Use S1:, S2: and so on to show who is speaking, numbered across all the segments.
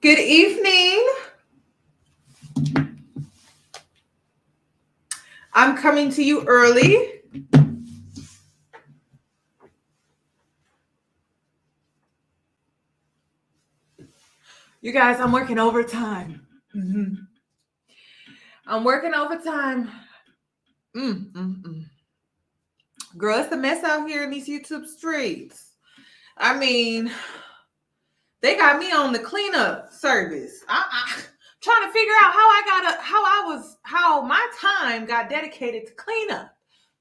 S1: Good evening. I'm coming to you early. You guys, I'm working overtime. I'm working overtime. Girl, it's a mess out here in these YouTube streets. I mean, they got me on the cleanup service. I trying to figure out how my time got dedicated to cleanup.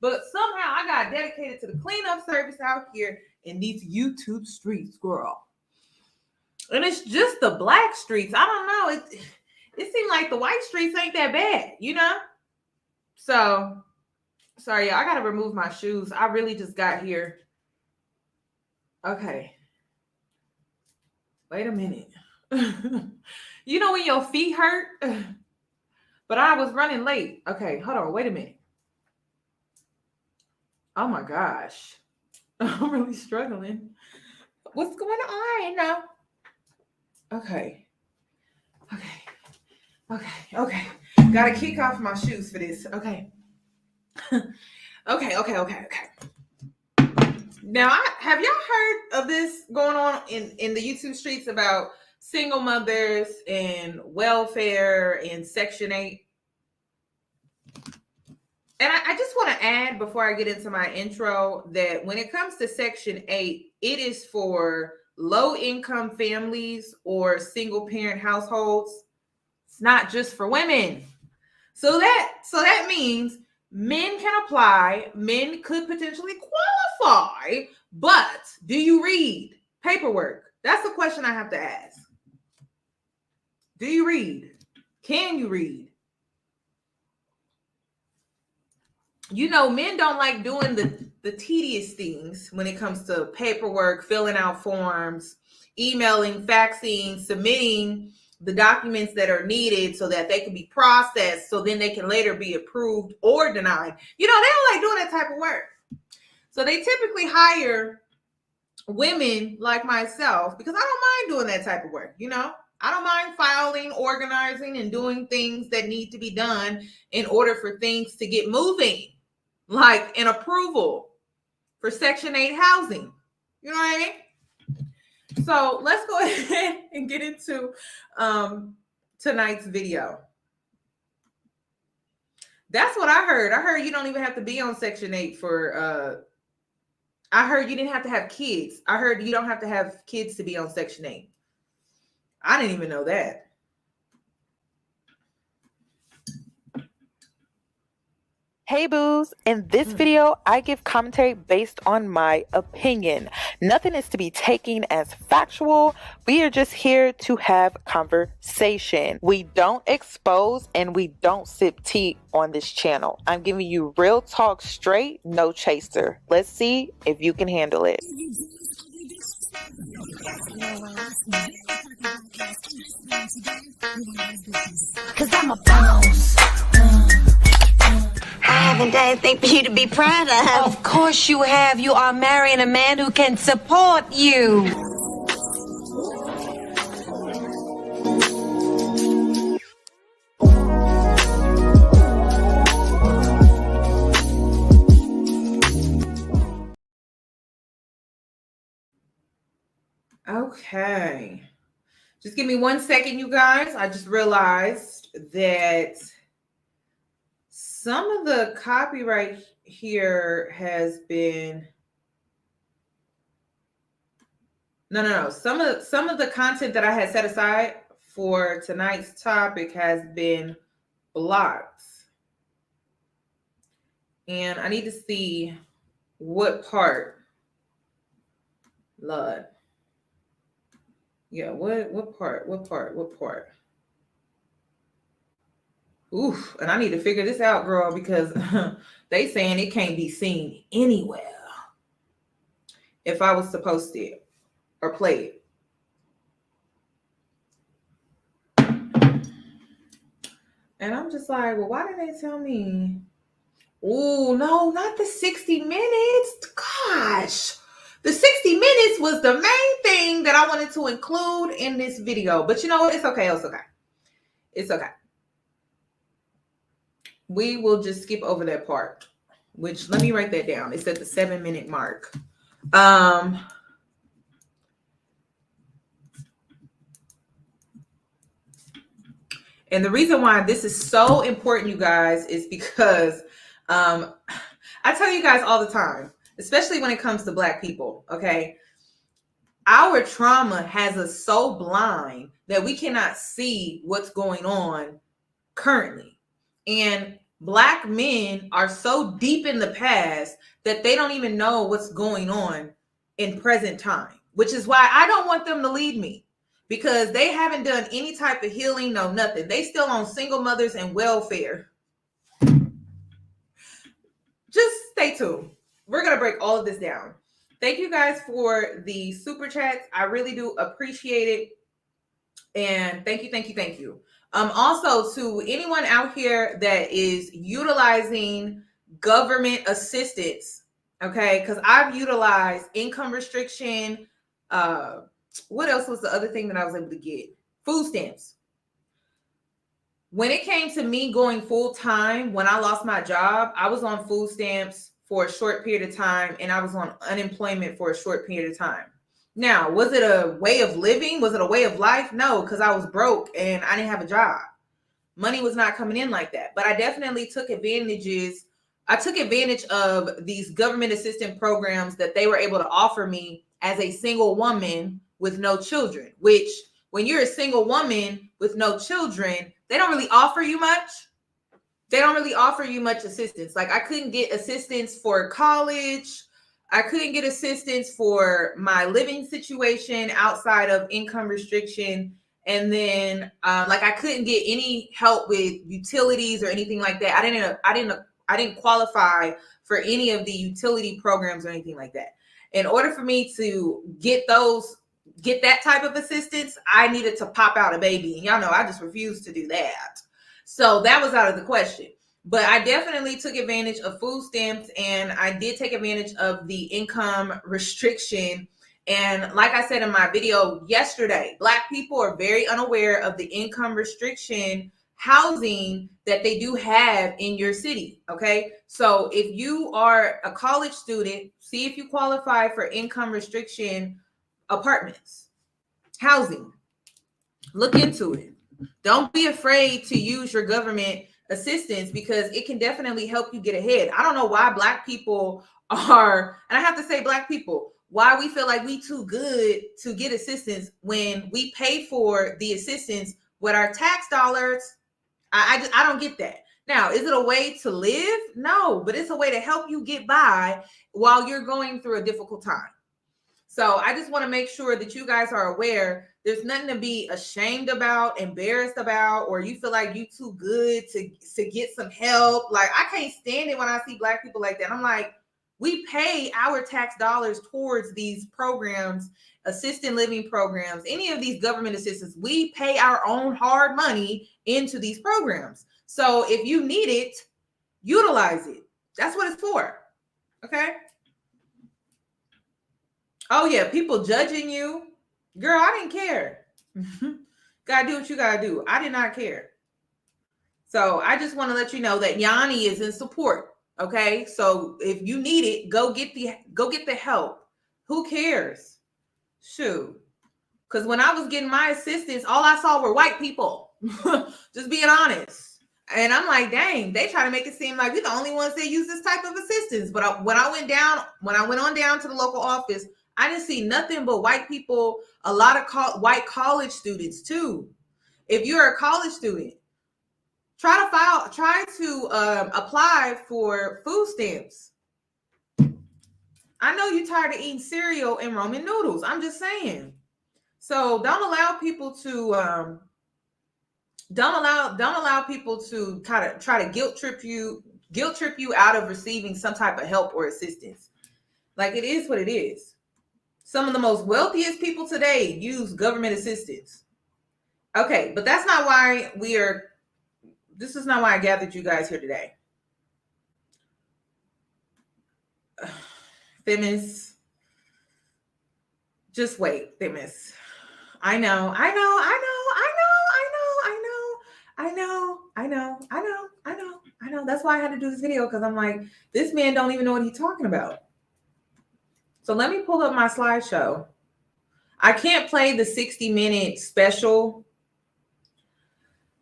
S1: But somehow I got dedicated to the cleanup service out here in these YouTube streets, girl. And it's just the black streets. I don't know. It seemed like the white streets ain't that bad, you know? So, sorry, I got to remove my shoes. I really just got here. Okay. Wait a minute. You know when your feet hurt? But I was running late. Okay, hold on. Wait a minute. Oh my gosh. I'm really struggling. What's going on now? Okay. Gotta kick off my shoes for this. Okay. Okay. Now, have y'all heard of this going on in the YouTube streets about single mothers and welfare and Section 8? And I just want to add before I get into my intro that when it comes to Section 8, it is for low-income families or single-parent households. It's not just for women. So that means men can apply, men could potentially qualify, but do you read paperwork? That's the question I have to ask. Do you read? Can you read? You know, men don't like doing the tedious things when it comes to paperwork, filling out forms, emailing, faxing, submitting the documents that are needed so that they can be processed so then they can later be approved or denied. You know, they don't like doing that type of work. So they typically hire women like myself because I don't mind doing that type of work, you know? I don't mind filing, organizing, and doing things that need to be done in order for things to get moving, like an approval for Section 8 housing. You know what I mean? So let's go ahead and get into tonight's video. That's what I heard. I heard you don't even have to be on Section 8 for, I heard you didn't have to have kids. I heard you don't have to have kids to be on Section 8. I didn't even know that.
S2: Hey boos, in this video, I give commentary based on my opinion. Nothing is to be taken as factual. We are just here to have conversation. We don't expose and we don't sip tea on this channel. I'm giving you real talk straight, no chaser. Let's see if you can handle it.
S3: Cause I'm a boss. I haven't done anything for you to be proud of.
S4: Of course you have. You are marrying a man who can support you.
S1: Okay. Just give me 1 second, you guys. I just realized that some of the copyright here has been no. Some of the content that I had set aside for tonight's topic has been blocked. And I need to see what part. Lord. Yeah, what part? Oof, and I need to figure this out, girl, because they saying it can't be seen anywhere if I was to post it or play it. And I'm just like, well, why did they tell me? Oh, no, not the 60 minutes. Gosh, The 60 minutes was the main thing that I wanted to include in this video. But you know what? It's okay. It's okay. It's okay. We will just skip over that part, which let me write that down. It's at the 7-minute mark. And the reason why this is so important, you guys, is because I tell you guys all the time, especially when it comes to Black people, okay? Our trauma has us so blind that we cannot see what's going on currently. And Black men are so deep in the past that they don't even know what's going on in present time, which is why I don't want them to lead me. Because they haven't done any type of healing, no nothing. They still on single mothers and welfare. Just stay tuned. We're going to break all of this down. Thank you guys for the super chats. I really do appreciate it. And thank you. Also, to anyone out here that is utilizing government assistance, okay? Because I've utilized income restriction, what else was the other thing that I was able to get? Food stamps. When it came to me going full time, when I lost my job, I was on food stamps for a short period of time, and I was on unemployment for a short period of time. Now, was it a way of living? Was it a way of life? No, because I was broke and I didn't have a job. Money was not coming in like that. But I definitely took advantage of these government assistance programs that they were able to offer me as a single woman with no children, which when you're a single woman with no children, they don't really offer you much. They don't really offer you much assistance. Like I couldn't get assistance for college. I couldn't get assistance for my living situation outside of income restriction. And then I couldn't get any help with utilities or anything like that. I didn't qualify for any of the utility programs or anything like that. In order for me to get that type of assistance, I needed to pop out a baby. And y'all know I just refused to do that. So that was out of the question. But I definitely took advantage of food stamps, and I did take advantage of the income restriction. And like I said in my video yesterday, Black people are very unaware of the income restriction housing that they do have in your city. Okay. So if you are a college student, see if you qualify for income restriction apartments, housing. Look into it. Don't be afraid to use your government assistance because it can definitely help you get ahead. I don't know why Black people are, and I have to say Black people, why we feel like we too good to get assistance when we pay for the assistance with our tax dollars. I don't get that. Now, is it a way to live? No, but it's a way to help you get by while you're going through a difficult time. So I just want to make sure that you guys are aware there's nothing to be ashamed about, embarrassed about, or you feel like you too good to get some help. Like I can't stand it when I see Black people like that. I'm like, we pay our tax dollars towards these programs, assisted living programs, any of these government assistance. We pay our own hard money into these programs. So if you need it, utilize it. That's what it's for. Okay. Oh yeah, people judging you. Girl, I didn't care. Gotta do what you gotta do. I did not care. So I just want to let you know that Yoni is in support. Okay. So if you need it, go get the help. Who cares? Shoot. Because when I was getting my assistance, all I saw were white people. Just being honest. And I'm like, dang, they try to make it seem like we're the only ones that use this type of assistance. But when I went on down to the local office, I didn't see nothing but white people, a lot of white college students too. If you're a college student, try to apply for food stamps. I know you're tired of eating cereal and ramen noodles. I'm just saying. So don't allow people to try to guilt trip you out of receiving some type of help or assistance. Like it is what it is. Some of the most wealthiest people today use government assistance. Okay, but that's not why this is not why I gathered you guys here today. Feminists, Just wait, they miss. I know. That's why I had to do this video, because I'm like, this man don't even know what he's talking about. So let me pull up my slideshow. I can't play the 60-minute special,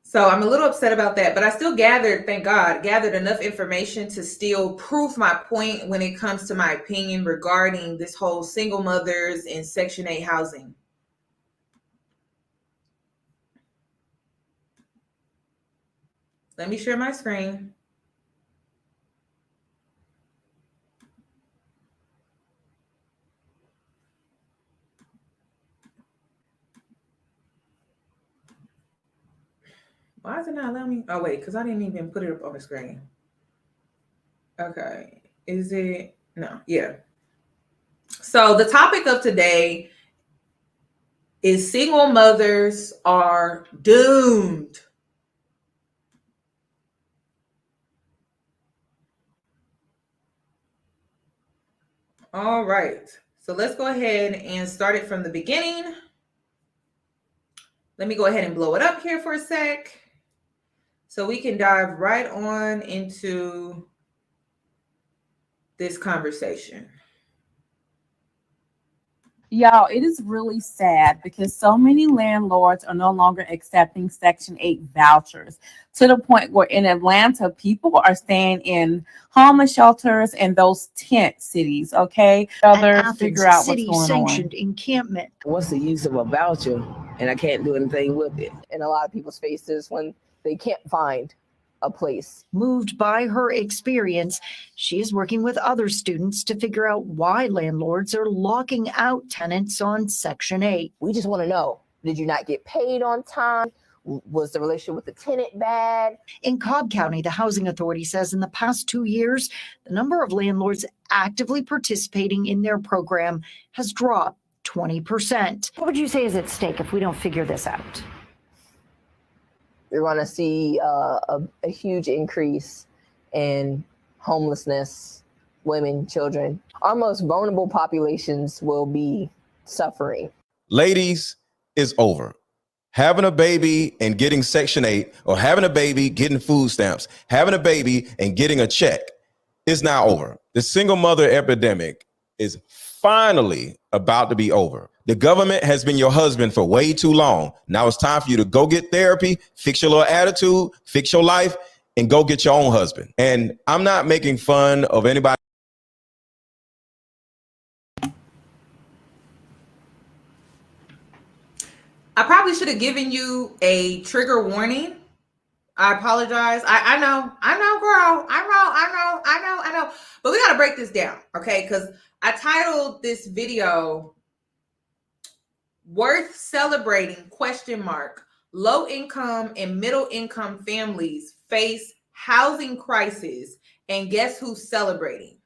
S1: so I'm a little upset about that, but I still gathered, thank God, enough information to still prove my point when it comes to my opinion regarding this whole single mothers and Section 8 housing. Let me share my screen. Why is it not allowing me? Oh, wait, because I didn't even put it up on the screen. Okay. Is it? No. Yeah. So the topic of today is single mothers are doomed. All right. So let's go ahead and start it from the beginning. Let me go ahead and blow it up here for a sec, so we can dive right on into this conversation.
S5: Y'all, it is really sad because so many landlords are no longer accepting Section 8 vouchers, to the point where in Atlanta, people are staying in homeless shelters in those tent cities, okay?
S6: Athens,
S5: Figure out what's
S6: city
S5: going
S6: sanctioned
S5: on.
S6: encampment.
S7: What's the use of a voucher and I can't do anything with it? In a lot of people's faces when they can't find a place.
S6: Moved by her experience, she is working with other students to figure out why landlords are locking out tenants on Section 8.
S7: We just want to know, did you not get paid on time? Was the relationship with the tenant bad?
S6: In Cobb County, the Housing Authority says in the past 2 years, the number of landlords actively participating in their program has dropped 20%.
S8: What would you say is at stake if we don't figure this out?
S7: You're going to see a huge increase in homelessness, women, children. Our most vulnerable populations will be suffering.
S9: Ladies, it's over. Having a baby and getting Section 8, or having a baby, getting food stamps, having a baby and getting a check is now over. The single mother epidemic is finally about to be over. The government has been your husband for way too long. Now it's time for you to go get therapy, fix your little attitude, fix your life, and go get your own husband. And I'm not making fun of anybody.
S1: I probably should have given you a trigger warning. I apologize. I know, girl. I know. But we got to break this down, okay? Because I titled this video, "Worth Celebrating, ? Low income and middle income families face housing crisis, and guess who's celebrating?"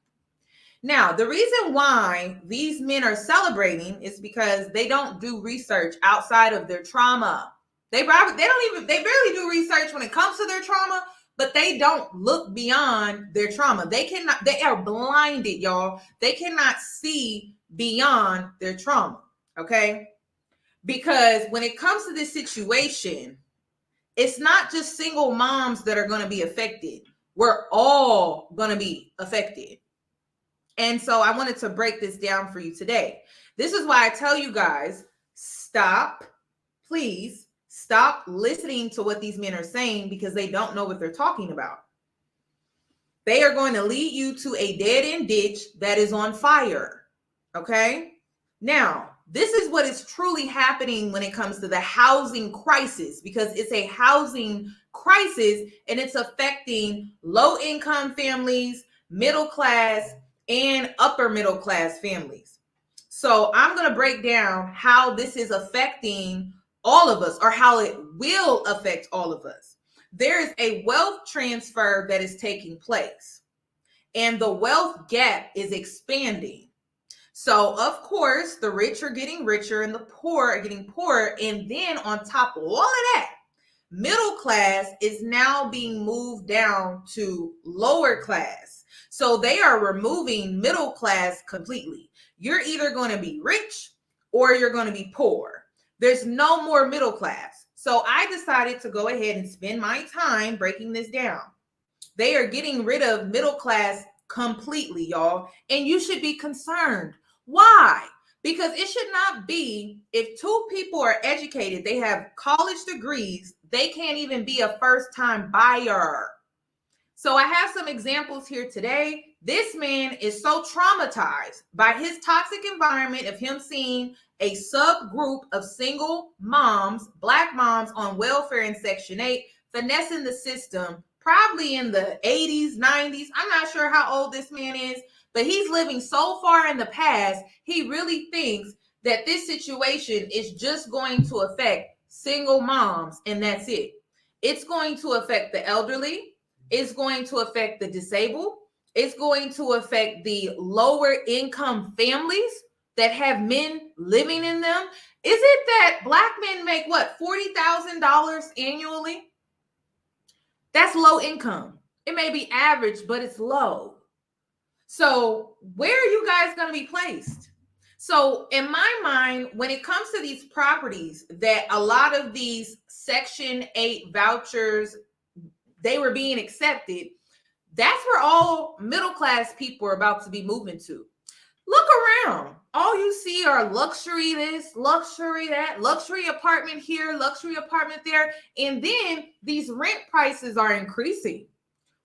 S1: Now, the reason why these men are celebrating is because they don't do research outside of their trauma. They barely do research when it comes to their trauma, but they don't look beyond their trauma. They are blinded, y'all. They cannot see beyond their trauma, okay? Because when it comes to this situation, it's not just single moms that are going to be affected. We're all going to be affected. And so I wanted to break this down for you today. This is why I tell you guys, please stop listening to what these men are saying, because they don't know what they're talking about. They are going to lead you to a dead-end ditch that is on fire, okay? Now, this is what is truly happening when it comes to the housing crisis, because it's a housing crisis and it's affecting low-income families, middle class, and upper middle class families. So I'm going to break down how this is affecting all of us, or how it will affect all of us. There is a wealth transfer that is taking place, and the wealth gap is expanding. So of course, the rich are getting richer and the poor are getting poorer. And then on top of all of that, middle class is now being moved down to lower class. So they are removing middle class completely. You're either going to be rich or you're going to be poor. There's no more middle class. So I decided to go ahead and spend my time breaking this down. They are getting rid of middle class completely, y'all. And you should be concerned. Why? Because it should not be, if two people are educated, they have college degrees, they can't even be a first-time buyer. So I have some examples here today. This man is so traumatized by his toxic environment of him seeing a subgroup of single moms, Black moms on welfare in Section 8, finessing the system, probably in the 80s, 90s. I'm not sure how old this man is, but he's living so far in the past, he really thinks that this situation is just going to affect single moms, and that's it. It's going to affect the elderly. It's going to affect the disabled. It's going to affect the lower income families that have men living in them. Is it that Black men make what, $40,000 annually? That's low income. It may be average, but it's low. So where are you guys going to be placed? So in my mind, when it comes to these properties that a lot of these Section 8 vouchers, they were being accepted, that's where all middle class people are about to be moving to. Look around. All you see are luxury this, luxury that, luxury apartment here, luxury apartment there. And then these rent prices are increasing.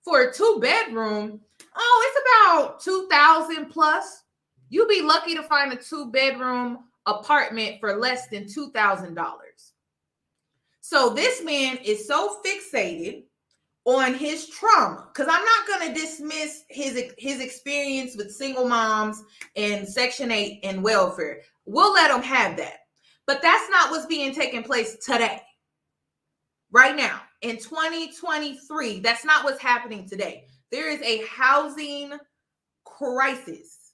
S1: For a 2-bedroom, it's about $2,000 plus. You'll be lucky to find a 2-bedroom apartment for less than $2,000. So this man is so fixated on his trauma, because I'm not going to dismiss his experience with single moms and Section 8 and welfare. We'll let him have that. But that's not what's being taken place today. Right now, in 2023, that's not what's happening today. There is a housing crisis.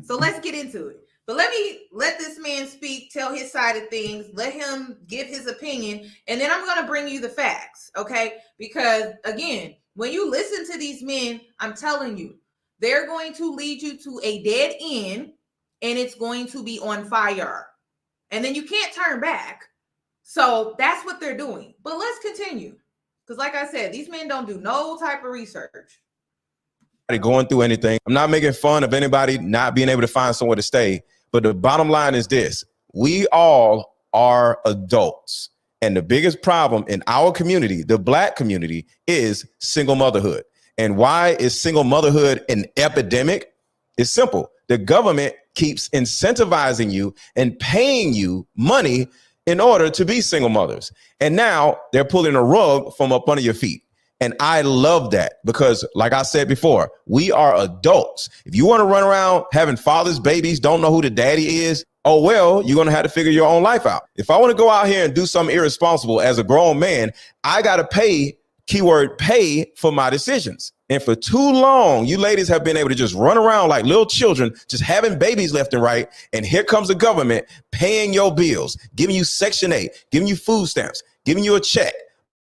S1: So let's get into it. But let this man speak, tell his side of things, let him give his opinion, and then I'm going to bring you the facts, okay? Because, again, when you listen to these men, I'm telling you, they're going to lead you to a dead end, and it's going to be on fire. And then you can't turn back. So that's what they're doing. But let's continue. Because like I said, these men don't do no type of research.
S9: Going through anything. I'm not making fun of anybody not being able to find somewhere to stay. But the bottom line is this: we all are adults. And the biggest problem in our community, the Black community, is single motherhood. And why is single motherhood an epidemic? It's simple. The government keeps incentivizing you and paying you money in order to be single mothers. And now they're pulling a rug from up under your feet. And I love that because, like I said before, we are adults. If you want to run around having fathers, babies, don't know who the daddy is, oh, well, you're going to have to figure your own life out. If I want to go out here and do something irresponsible as a grown man, I got to pay, keyword pay, for my decisions. And for too long, you ladies have been able to just run around like little children, just having babies left and right. And here comes the government paying your bills, giving you Section 8, giving you food stamps, giving you a check.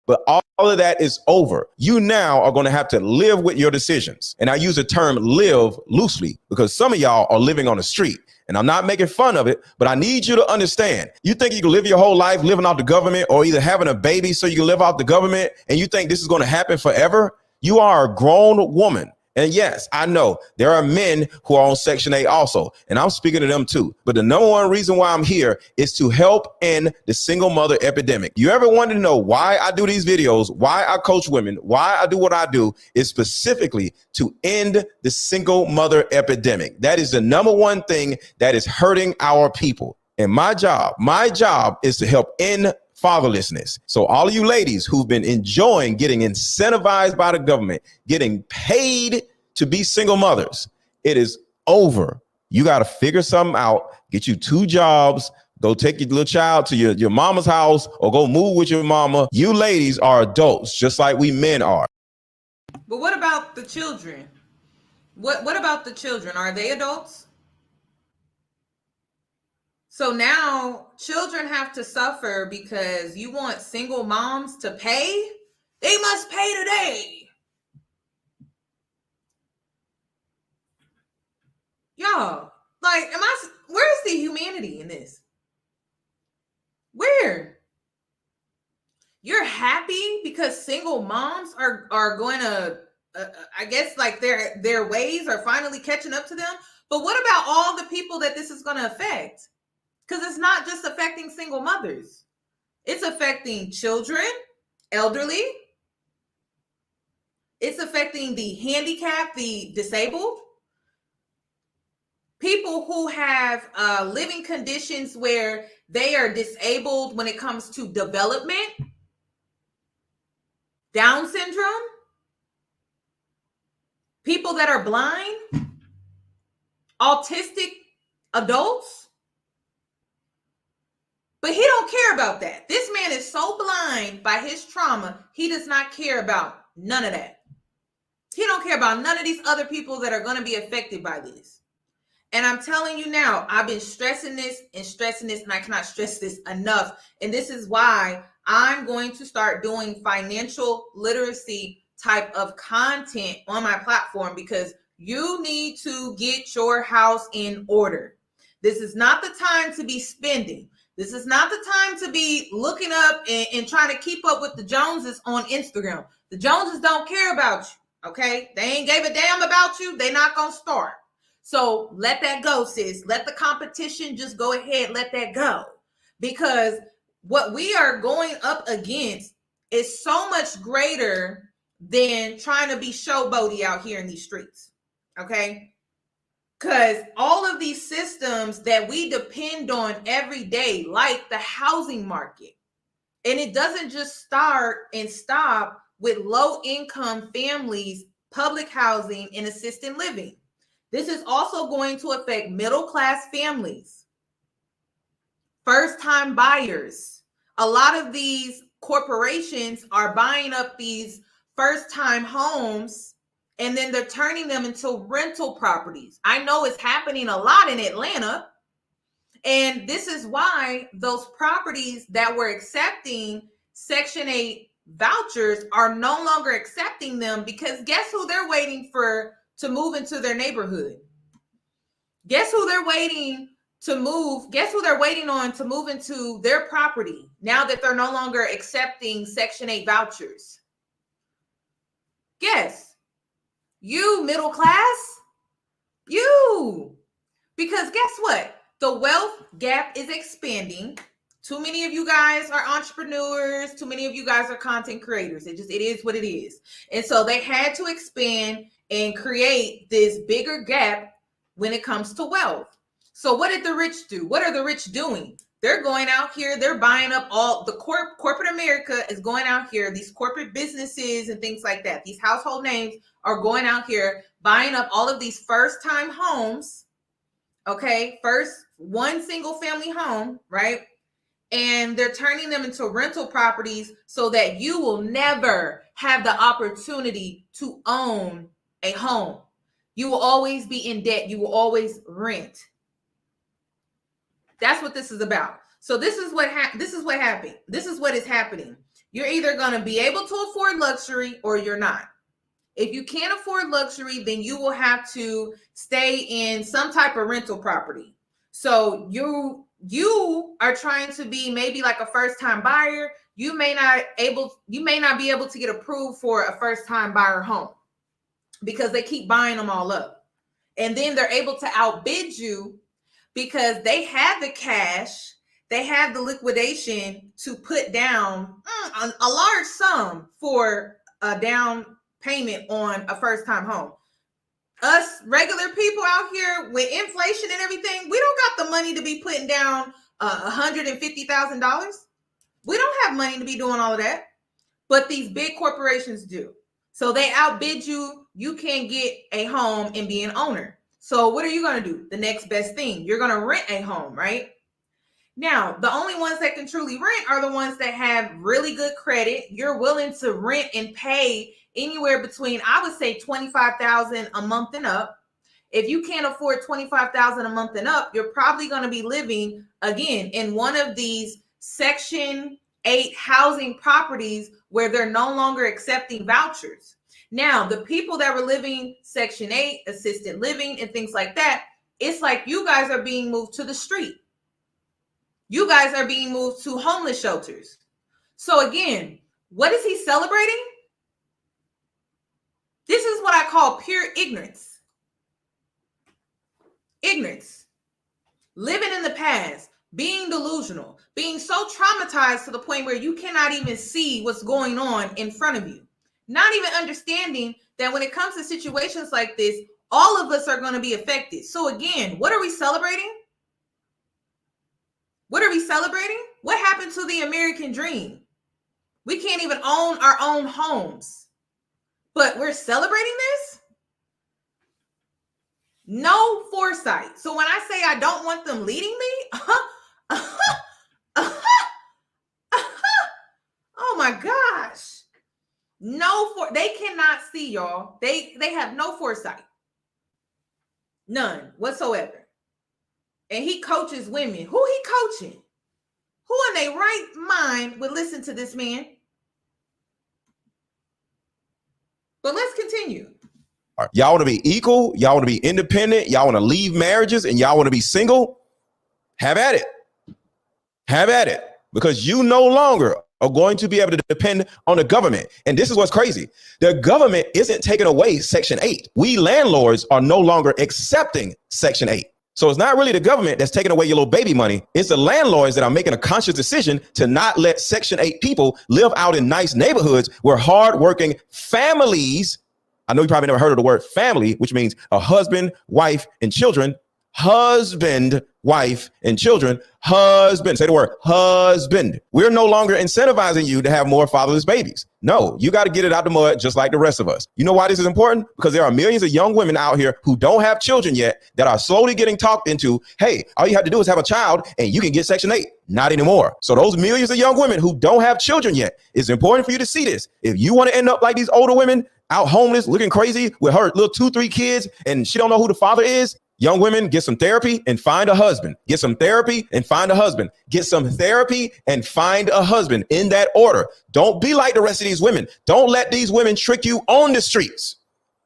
S9: But all of that is over. You now are going to have to live with your decisions. And I use the term live loosely because some of y'all are living on the street. And I'm not making fun of it, but I need you to understand. You think you can live your whole life living off the government or either having a baby so you can live off the government, and you think this is going to happen forever? You are a grown woman. And yes, I know there are men who are on Section 8 also, and I'm speaking to them too. But the number one reason why I'm here is to help end the single mother epidemic. You ever wanted to know why I do these videos, why I coach women, why I do what I do, is specifically to end the single mother epidemic. That is the number one thing that is hurting our people. And my job is to help end fatherlessness. So all of you ladies who've been enjoying getting incentivized by the government, getting paid to be single mothers, it is over. You got to figure something out, get you 2 jobs, go take your little child to your mama's house or go move with your mama. You ladies are adults, just like we men are.
S1: But what about the children? What about the children? Are they adults? So now children have to suffer because you want single moms to pay? They must pay today. Y'all, like, where's the humanity because single moms are going to, I guess, like their ways are finally catching up to them. But what about all the people that this is going to affect? Because it's not just affecting single mothers. It's affecting children, elderly. It's affecting the handicapped, the disabled. People who have living conditions where they are disabled when it comes to development, Down syndrome, people that are blind, autistic adults. But he don't care about that. This man is so blind by his trauma, he does not care about none of that. He don't care about none of these other people that are going to be affected by this. And I'm telling you now, I've been stressing this, and I cannot stress this enough. And this is why I'm going to start doing financial literacy type of content on my platform, because you need to get your house in order. This is not the time to be spending. This is not the time to be looking up and trying to keep up with the Joneses on Instagram. The Joneses don't care about you, okay? They ain't gave a damn about you. They not going to start. So let that go, sis. Let the competition just go ahead. Let that go. Because what we are going up against is so much greater than trying to be showboaty out here in these streets, okay? Because all of these systems that we depend on every day, like the housing market, and it doesn't just start and stop with low-income families, public housing, and assisted living. This is also going to affect middle-class families, first-time buyers. A lot of these corporations are buying up these first-time homes, and then they're turning them into rental properties. I know it's happening a lot in Atlanta. And this is why those properties that were accepting Section 8 vouchers are no longer accepting them, because guess who they're waiting for to move into their neighborhood? Guess who they're waiting to move? Guess who they're waiting on to move into their property now that they're no longer accepting Section 8 vouchers? Guess. You, middle class, you. Because guess what? The wealth gap is expanding. Too many of you guys are entrepreneurs. Too many of you guys are content creators. It is what it is. And so they had to expand and create this bigger gap when it comes to wealth. So what did the rich do? What are the rich doing? They're going out here, they're buying up all the corporate America is going out here, these corporate businesses and things like that. These household names are going out here, buying up all of these first-time homes, okay? First, one single family home, right? And they're turning them into rental properties so that you will never have the opportunity to own a home. You will always be in debt. You will always rent. That's what this is about. So this is what happened. This is what is happening. You're either going to be able to afford luxury or you're not. If you can't afford luxury, then you will have to stay in some type of rental property. So you are trying to be maybe like a first-time buyer. You may not be able to get approved for a first-time buyer home because they keep buying them all up. And then they're able to outbid you because they have the cash, they have the liquidation to put down a large sum for a down payment on a first-time home. Us regular people out here with inflation and everything, we don't got the money to be putting down $150,000. We don't have money to be doing all of that, but these big corporations do. So they outbid you. You can't get a home and be an owner. So what are you going to do? The next best thing. You're going to rent a home, right? Now, the only ones that can truly rent are the ones that have really good credit. You're willing to rent and pay anywhere between, I would say, $25,000 a month and up. If you can't afford $25,000 a month and up, you're probably going to be living, again, in one of these Section 8 housing properties where they're no longer accepting vouchers. Now, the people that were living Section 8, assisted living, and things like that, it's like you guys are being moved to the street. You guys are being moved to homeless shelters. So again, What is he celebrating? This is what I call pure ignorance. Ignorance. Living in the past, being delusional, being so traumatized to the point where you cannot even see what's going on in front of you. Not even understanding that when it comes to situations like this, all of us are going to be affected. So again, what are we celebrating? What are we celebrating? What happened to the American dream? We can't even own our own homes, but we're celebrating this? No foresight. So when I say I don't want them leading me, oh my gosh. They cannot see, y'all. They have no foresight. None whatsoever. And he coaches women. Who he coaching? Who in their right mind would listen to this man? But let's continue.
S9: Y'all want to be equal? Y'all want to be independent? Y'all want to leave marriages and y'all want to be single? Have at it. Have at it. Because you no longer are going to be able to depend on the government. And this is what's crazy. The government isn't taking away Section 8. We landlords are no longer accepting Section 8. So it's not really the government that's taking away your little baby money. It's the landlords that are making a conscious decision to not let Section 8 people live out in nice neighborhoods where hardworking families, I know you probably never heard of the word family, which means a husband, wife, and children. Husband, wife, and children. Husband. Say the word husband. We're no longer incentivizing you to have more fatherless babies. No, you got to get it out the mud just like the rest of us. You know why this is important? Because there are millions of young women out here who don't have children yet that are slowly getting talked into, hey, all you have to do is have a child and you can get Section 8. Not anymore. So those millions of young women who don't have children yet, it's important for you to see this. If you want to end up like these older women, out homeless, looking crazy with her little 2-3 kids, and she don't know who the father is, young women, get some therapy and find a husband. Get some therapy and find a husband. Get some therapy and find a husband in that order. Don't be like the rest of these women. Don't let these women trick you on the streets.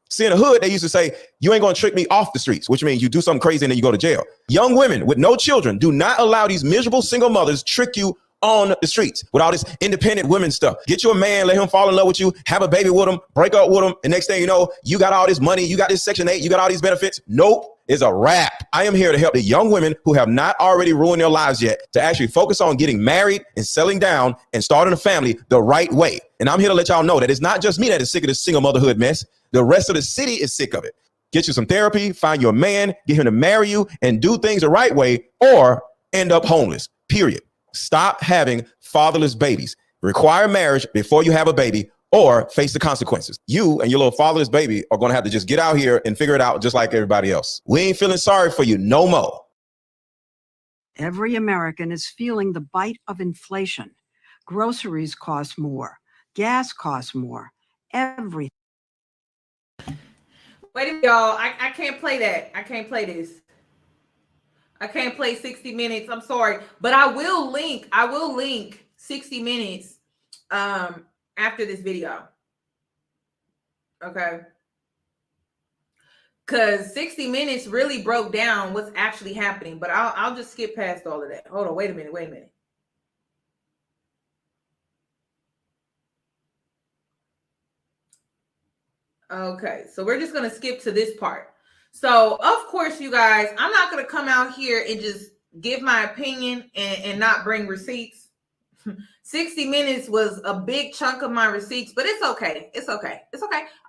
S9: See, in the hood, they used to say, you ain't going to trick me off the streets, which means you do something crazy and then you go to jail. Young women with no children, do not allow these miserable single mothers trick you on the streets with all this independent women stuff. Get you a man, let him fall in love with you, have a baby with him, break up with him, and next thing you know, you got all this money, you got this Section 8, you got all these benefits. Nope, it's a wrap. I am here to help the young women who have not already ruined their lives yet to actually focus on getting married and settling down and starting a family the right way. And I'm here to let y'all know that it's not just me that is sick of this single motherhood mess. The rest of the city is sick of it. Get you some therapy, find your man, get him to marry you, and do things the right way, or end up homeless, period. Stop having fatherless babies. Require marriage before you have a baby or face the consequences. You and your little fatherless baby are going to have to just get out here and figure it out just like everybody else. We ain't feeling sorry for you no more.
S10: Every American is feeling the bite of inflation. Groceries cost more. Gas costs more. Everything.
S1: Wait a minute, y'all. I can't play that. I can't play this. I can't play 60 Minutes. I'm sorry. But I will link 60 Minutes after this video. Okay. Because 60 Minutes really broke down what's actually happening. But I'll just skip past all of that. Hold on. Wait a minute. Okay. So we're just going to skip to this part. So, of course, you guys, I'm not going to come out here and just give my opinion and not bring receipts. 60 Minutes was a big chunk of my receipts, but it's okay. It's okay.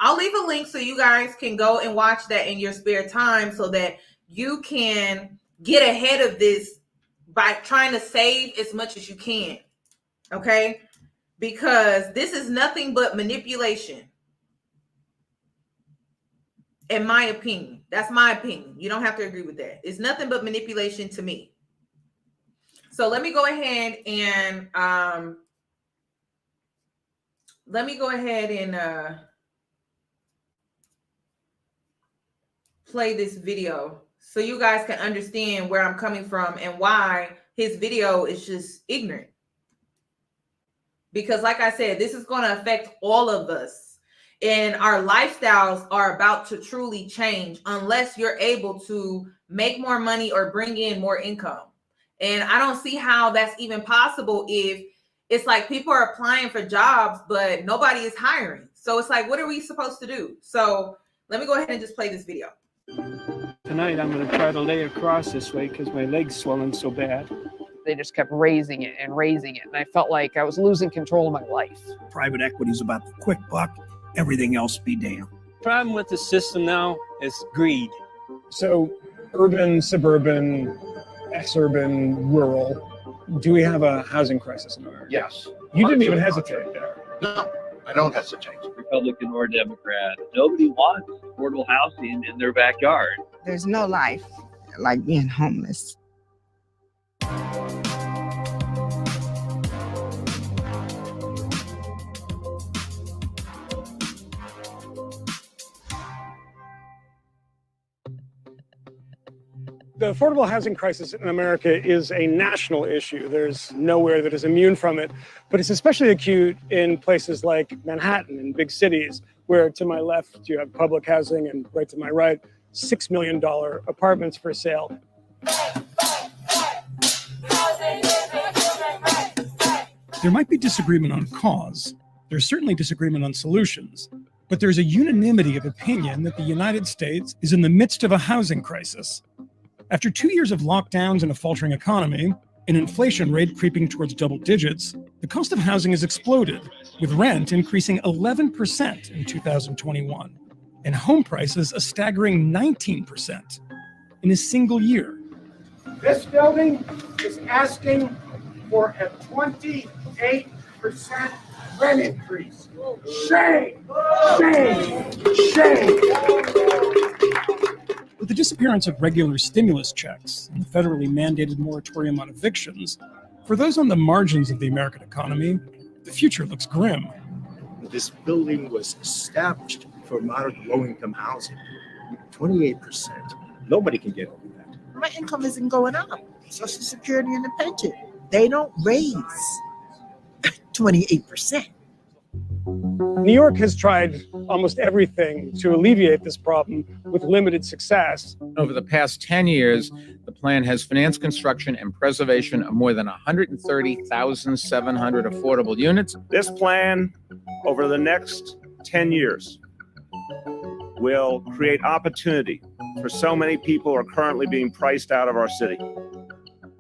S1: I'll leave a link so you guys can go and watch that in your spare time so that you can get ahead of this by trying to save as much as you can. Okay? Because this is nothing but manipulation. In my opinion, that's my opinion. You don't have to agree with that. It's nothing but manipulation to me. So let me go ahead and play this video so you guys can understand where I'm coming from and why his video is just ignorant. Because like I said, this is going to affect all of us. And our lifestyles are about to truly change unless you're able to make more money or bring in more income. And I don't see how that's even possible if it's like people are applying for jobs, but nobody is hiring. So it's like, what are we supposed to do? So let me go ahead and just play this video.
S11: Tonight, I'm going to try to lay across this way because my leg's swelling so bad.
S12: They just kept raising it and raising it. And I felt like I was losing control of my life.
S13: Private equity is about the quick buck. Everything else be damned.
S11: Problem with the system now is greed. So urban, suburban, ex-urban, rural. Do we have a housing crisis in America?
S14: Yes.
S11: You didn't even hesitate there.
S14: No, I don't hesitate.
S15: Republican or Democrat, nobody wants affordable housing in their backyard.
S16: There's no life like being homeless.
S11: The affordable housing crisis in America is a national issue. There's nowhere that is immune from it, but it's especially acute in places like Manhattan and big cities, where to my left you have public housing and right to my right, $6 million apartments for sale.
S13: There might be disagreement on cause. There's certainly disagreement on solutions. But there's a unanimity of opinion that the United States is in the midst of a housing crisis. After 2 years of lockdowns and a faltering economy, an inflation rate creeping towards double digits, the cost of housing has exploded, with rent increasing 11% in 2021, and home prices a staggering 19% in a single year.
S11: This building is asking for a 28% rent increase. Shame! Shame! Shame!
S13: With the disappearance of regular stimulus checks and the federally mandated moratorium on evictions, for those on the margins of the American economy, the future looks grim.
S17: This building was established for moderate low-income housing. 28%. Nobody can get over that.
S16: My income isn't going up. Social Security and the pension, they don't raise 28%.
S11: New York has tried almost everything to alleviate this problem with limited success.
S18: Over the past 10 years, the plan has financed construction and preservation of more than 130,700 affordable units.
S19: This plan, over the next 10 years, will create opportunity for so many people who are currently being priced out of our city.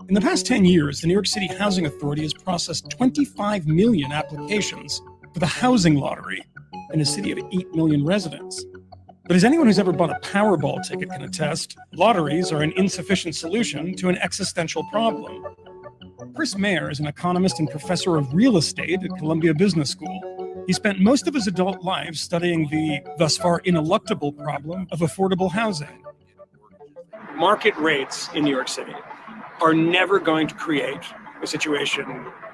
S13: In the past 10 years, the New York City Housing Authority has processed 25 million applications for the housing lottery in a city of 8 million residents. But as anyone who's ever bought a Powerball ticket can attest, lotteries are an insufficient solution to an existential problem. Chris Mayer is an economist and professor of real estate at Columbia Business School. He spent most of his adult life studying the thus far ineluctable problem of affordable housing.
S11: Market rates in New York City are never going to create a situation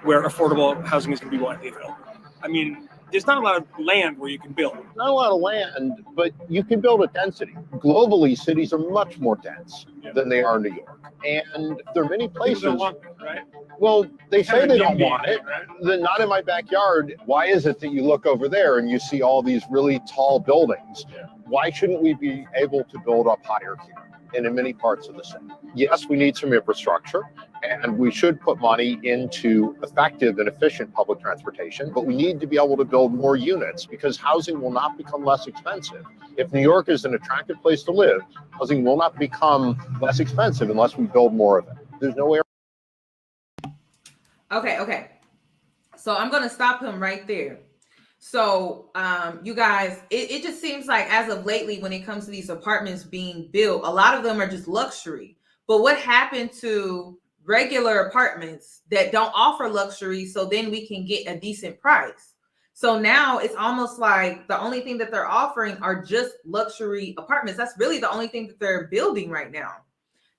S11: where affordable housing is going to be widely available. I mean, there's not a lot of land where you can build.
S14: Not a lot of land, but you can build a density. Globally, cities are much more dense than they are in New York. And there are many places.
S11: People don't want it, right?
S14: Well, they say they don't want it. Then not in my backyard. Why is it that you look over there and you see all these really tall buildings? Why shouldn't we be able to build up higher here and in many parts of the city? Yes, we need some infrastructure, and we should put money into effective and efficient public transportation, but we need to be able to build more units because housing will not become less expensive. If New York is an attractive place to live, housing will not become less expensive unless we build more of it. There's no way.
S1: Okay. So I'm going to stop him right there. So you guys, it just seems like as of lately, when it comes to these apartments being built, a lot of them are just luxury. But what happened to regular apartments that don't offer luxury so then we can get a decent price? So now it's almost like the only thing that they're offering are just luxury apartments. That's really the only thing that they're building right now.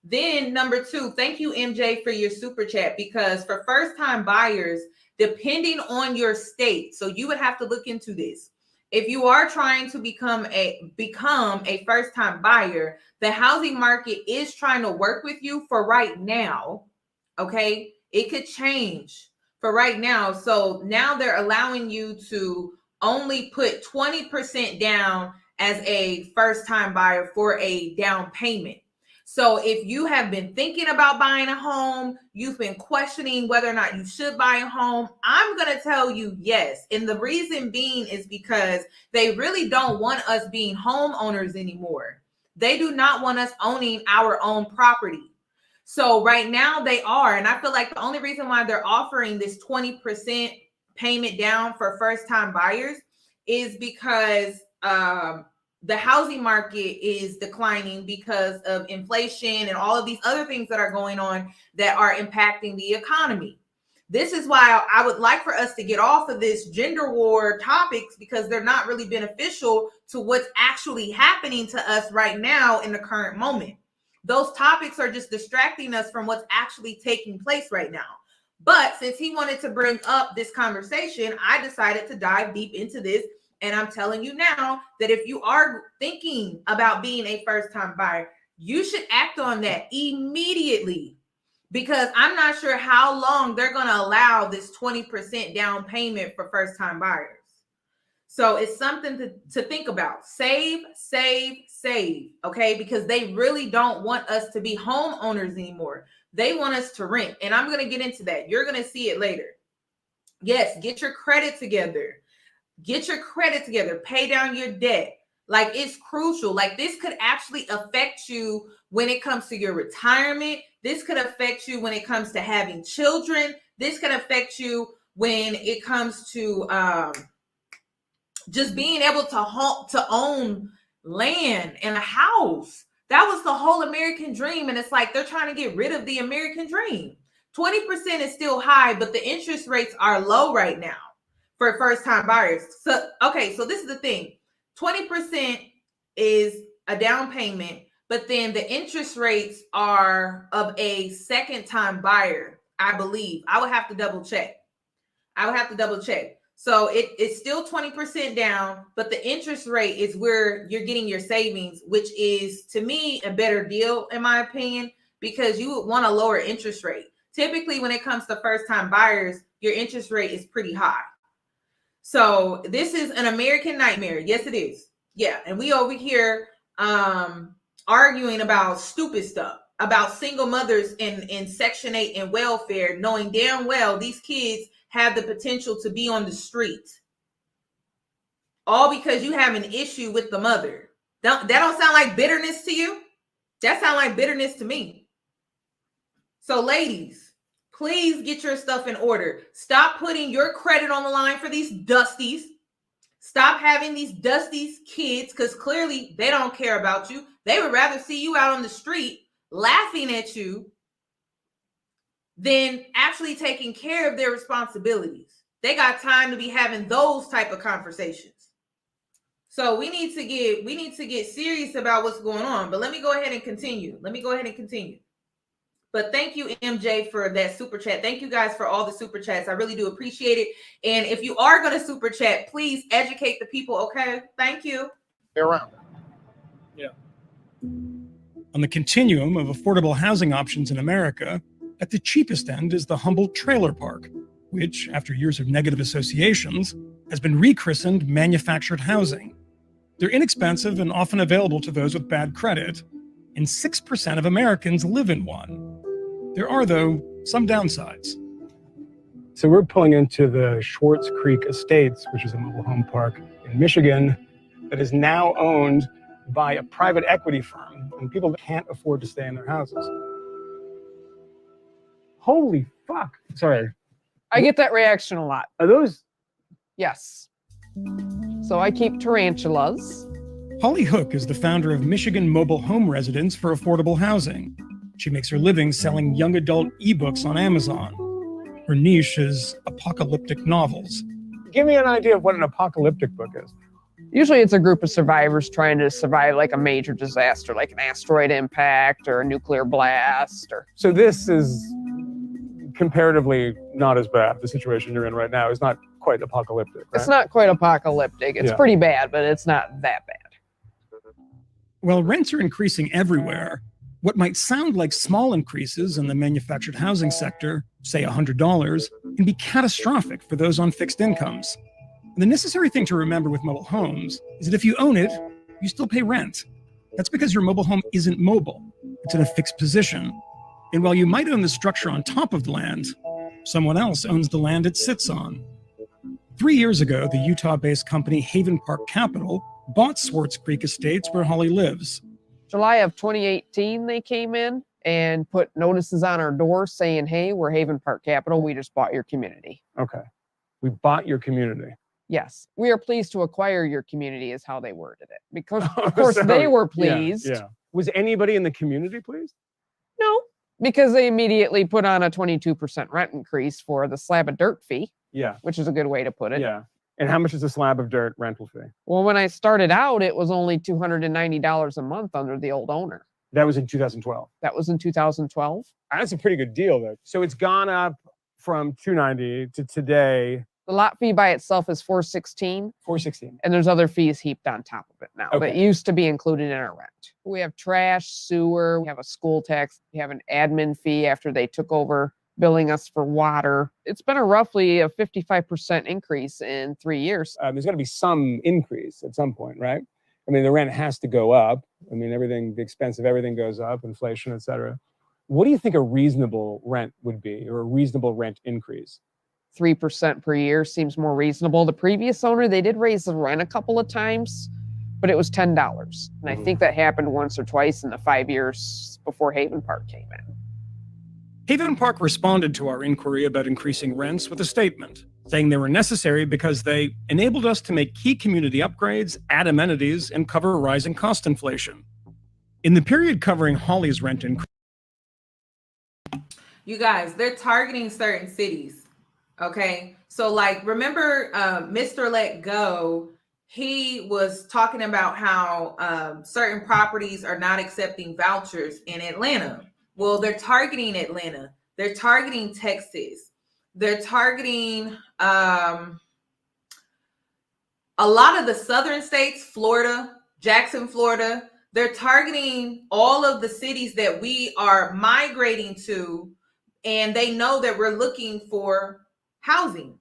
S1: Then number two, thank you, MJ, for your super chat, because for first-time buyers, depending on your state, so you would have to look into this. If you are trying to become a first-time buyer, the housing market is trying to work with you for right now. Okay, it could change for right now. So now they're allowing you to only put 20% down as a first-time buyer for a down payment. So if you have been thinking about buying a home, you've been questioning whether or not you should buy a home, I'm going to tell you yes. And the reason being is because they really don't want us being homeowners anymore. They do not want us owning our own property. So right now they are. And I feel like the only reason why they're offering this 20% payment down for first-time buyers is because the housing market is declining because of inflation and all of these other things that are going on that are impacting the economy. This is why I would like for us to get off of this gender war topics, because they're not really beneficial to what's actually happening to us right now in the current moment. Those topics are just distracting us from what's actually taking place right now. But since he wanted to bring up this conversation, I decided to dive deep into this. And I'm telling you now that if you are thinking about being a first-time buyer, you should act on that immediately, because I'm not sure how long they're going to allow this 20% down payment for first-time buyers. So it's something to think about. Save, save, save, okay? Because they really don't want us to be homeowners anymore. They want us to rent. And I'm going to get into that. You're going to see it later. Yes, get your credit together. Get your credit together, pay down your debt. Like, it's crucial. Like, this could actually affect you when it comes to your retirement. This could affect you when it comes to having children. This could affect you when it comes to just being able to own land and a house. That was the whole American dream. And it's like they're trying to get rid of the American dream. 20% is still high, but the interest rates are low right now for first-time buyers. So, okay, so this is the thing. 20% is a down payment, but then the interest rates are of a second-time buyer, I believe. I would have to double check. So it's still 20% down, but the interest rate is where you're getting your savings, which is, to me, a better deal, in my opinion, because you would want a lower interest rate. Typically, when it comes to first-time buyers, your interest rate is pretty high. So this is an American nightmare. Yes, it is. Yeah. And we over here arguing about stupid stuff, about single mothers in Section 8 and welfare, knowing damn well these kids have the potential to be on the street. All because you have an issue with the mother. That don't sound like bitterness to you? That sounds like bitterness to me. So ladies, please get your stuff in order. Stop putting your credit on the line for these dusties. Stop having these dusties kids, because clearly they don't care about you. They would rather see you out on the street laughing at you than actually taking care of their responsibilities. They got time to be having those type of conversations. So we need to get serious about what's going on. But let me go ahead and continue. But thank you, MJ, for that super chat. Thank you guys for all the super chats. I really do appreciate it. And if you are going to super chat, please educate the people, okay? Thank you.
S14: Stay around.
S13: Yeah. On the continuum of affordable housing options in America, at the cheapest end is the humble trailer park, which, after years of negative associations, has been rechristened manufactured housing. They're inexpensive and often available to those with bad credit, and 6% of Americans live in one. There are, though, some downsides.
S11: So we're pulling into the Schwartz Creek Estates, which is a mobile home park in Michigan that is now owned by a private equity firm, and people can't afford to stay in their houses. Holy fuck. Sorry.
S12: I get that reaction a lot.
S11: Are those?
S12: Yes. So I keep tarantulas.
S13: Holly Hook is the founder of Michigan Mobile Home Residence for Affordable Housing. She makes her living selling young adult ebooks on Amazon. Her niche is apocalyptic novels.
S11: Give me an idea of what an apocalyptic book is.
S12: Usually it's a group of survivors trying to survive like a major disaster, like an asteroid impact or a nuclear blast.
S11: So this is comparatively not as bad. The situation you're in right now is not quite apocalyptic, right?
S12: It's not quite apocalyptic. It's pretty bad, but it's not that bad.
S13: While rents are increasing everywhere, what might sound like small increases in the manufactured housing sector, say $100, can be catastrophic for those on fixed incomes. And the necessary thing to remember with mobile homes is that if you own it, you still pay rent. That's because your mobile home isn't mobile. It's in a fixed position. And while you might own the structure on top of the land, someone else owns the land it sits on. 3 years ago, the Utah-based company Haven Park Capital bought Swartz Creek Estates where Holly lives.
S12: July of 2018, they came in and put notices on our door saying, hey, we're Haven Park Capital. We just bought your community.
S11: Okay. We bought your community.
S12: Yes. We are pleased to acquire your community is how they worded it. Because, of course, they were pleased.
S11: Yeah. Was anybody in the community pleased?
S12: No, because they immediately put on a 22% rent increase for the slab of dirt fee.
S11: Yeah.
S12: Which is a good way to put it.
S11: Yeah. And how much is a slab of dirt rental fee?
S12: Well, when I started out, it was only $290 a month under the old owner.
S11: That was in 2012.
S12: That was in 2012.
S11: That's a pretty good deal, though. So it's gone up from $290 to today.
S12: The lot fee by itself is $416.
S11: $416.
S12: And there's other fees heaped on top of it now that used to be included in our rent. We have trash, sewer, we have a school tax, we have an admin fee after they took over billing us for water. It's been roughly a 55% increase in 3 years.
S11: There's got to be some increase at some point, right? I mean, the rent has to go up. I mean, everything, the expense of everything goes up, inflation, et cetera. What do you think a reasonable rent would be, or a reasonable rent increase?
S12: 3% per year seems more reasonable. The previous owner, they did raise the rent a couple of times, but it was $10. And I think that happened once or twice in the 5 years before Haven Park came in.
S13: Haven Park responded to our inquiry about increasing rents with a statement, saying they were necessary because they enabled us to make key community upgrades, add amenities, and cover rising cost inflation. In the period covering Holly's rent increase,
S1: you guys, they're targeting certain cities. Okay. So like, remember Mr. Let Go, he was talking about how certain properties are not accepting vouchers in Atlanta. Well, they're targeting Atlanta. They're targeting Texas. They're targeting a lot of the southern states, Florida, Jackson, Florida. They're targeting all of the cities that we are migrating to, and they know that we're looking for housing.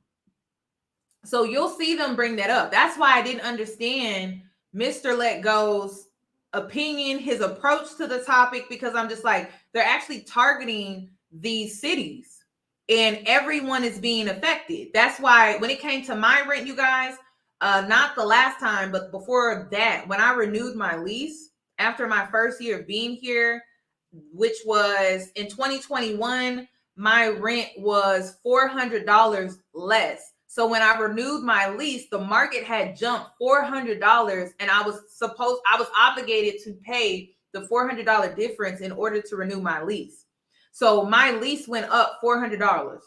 S1: So you'll see them bring that up. That's why I didn't understand Mr. Let Go's opinion, his approach to the topic, because I'm just like, they're actually targeting these cities and everyone is being affected. That's why when it came to my rent, you guys, not the last time, but before that, when I renewed my lease after my first year of being here, which was in 2021, my rent was $400 less. So when I renewed my lease, the market had jumped $400 and I was obligated to pay the $400 difference in order to renew my lease. So my lease went up $400.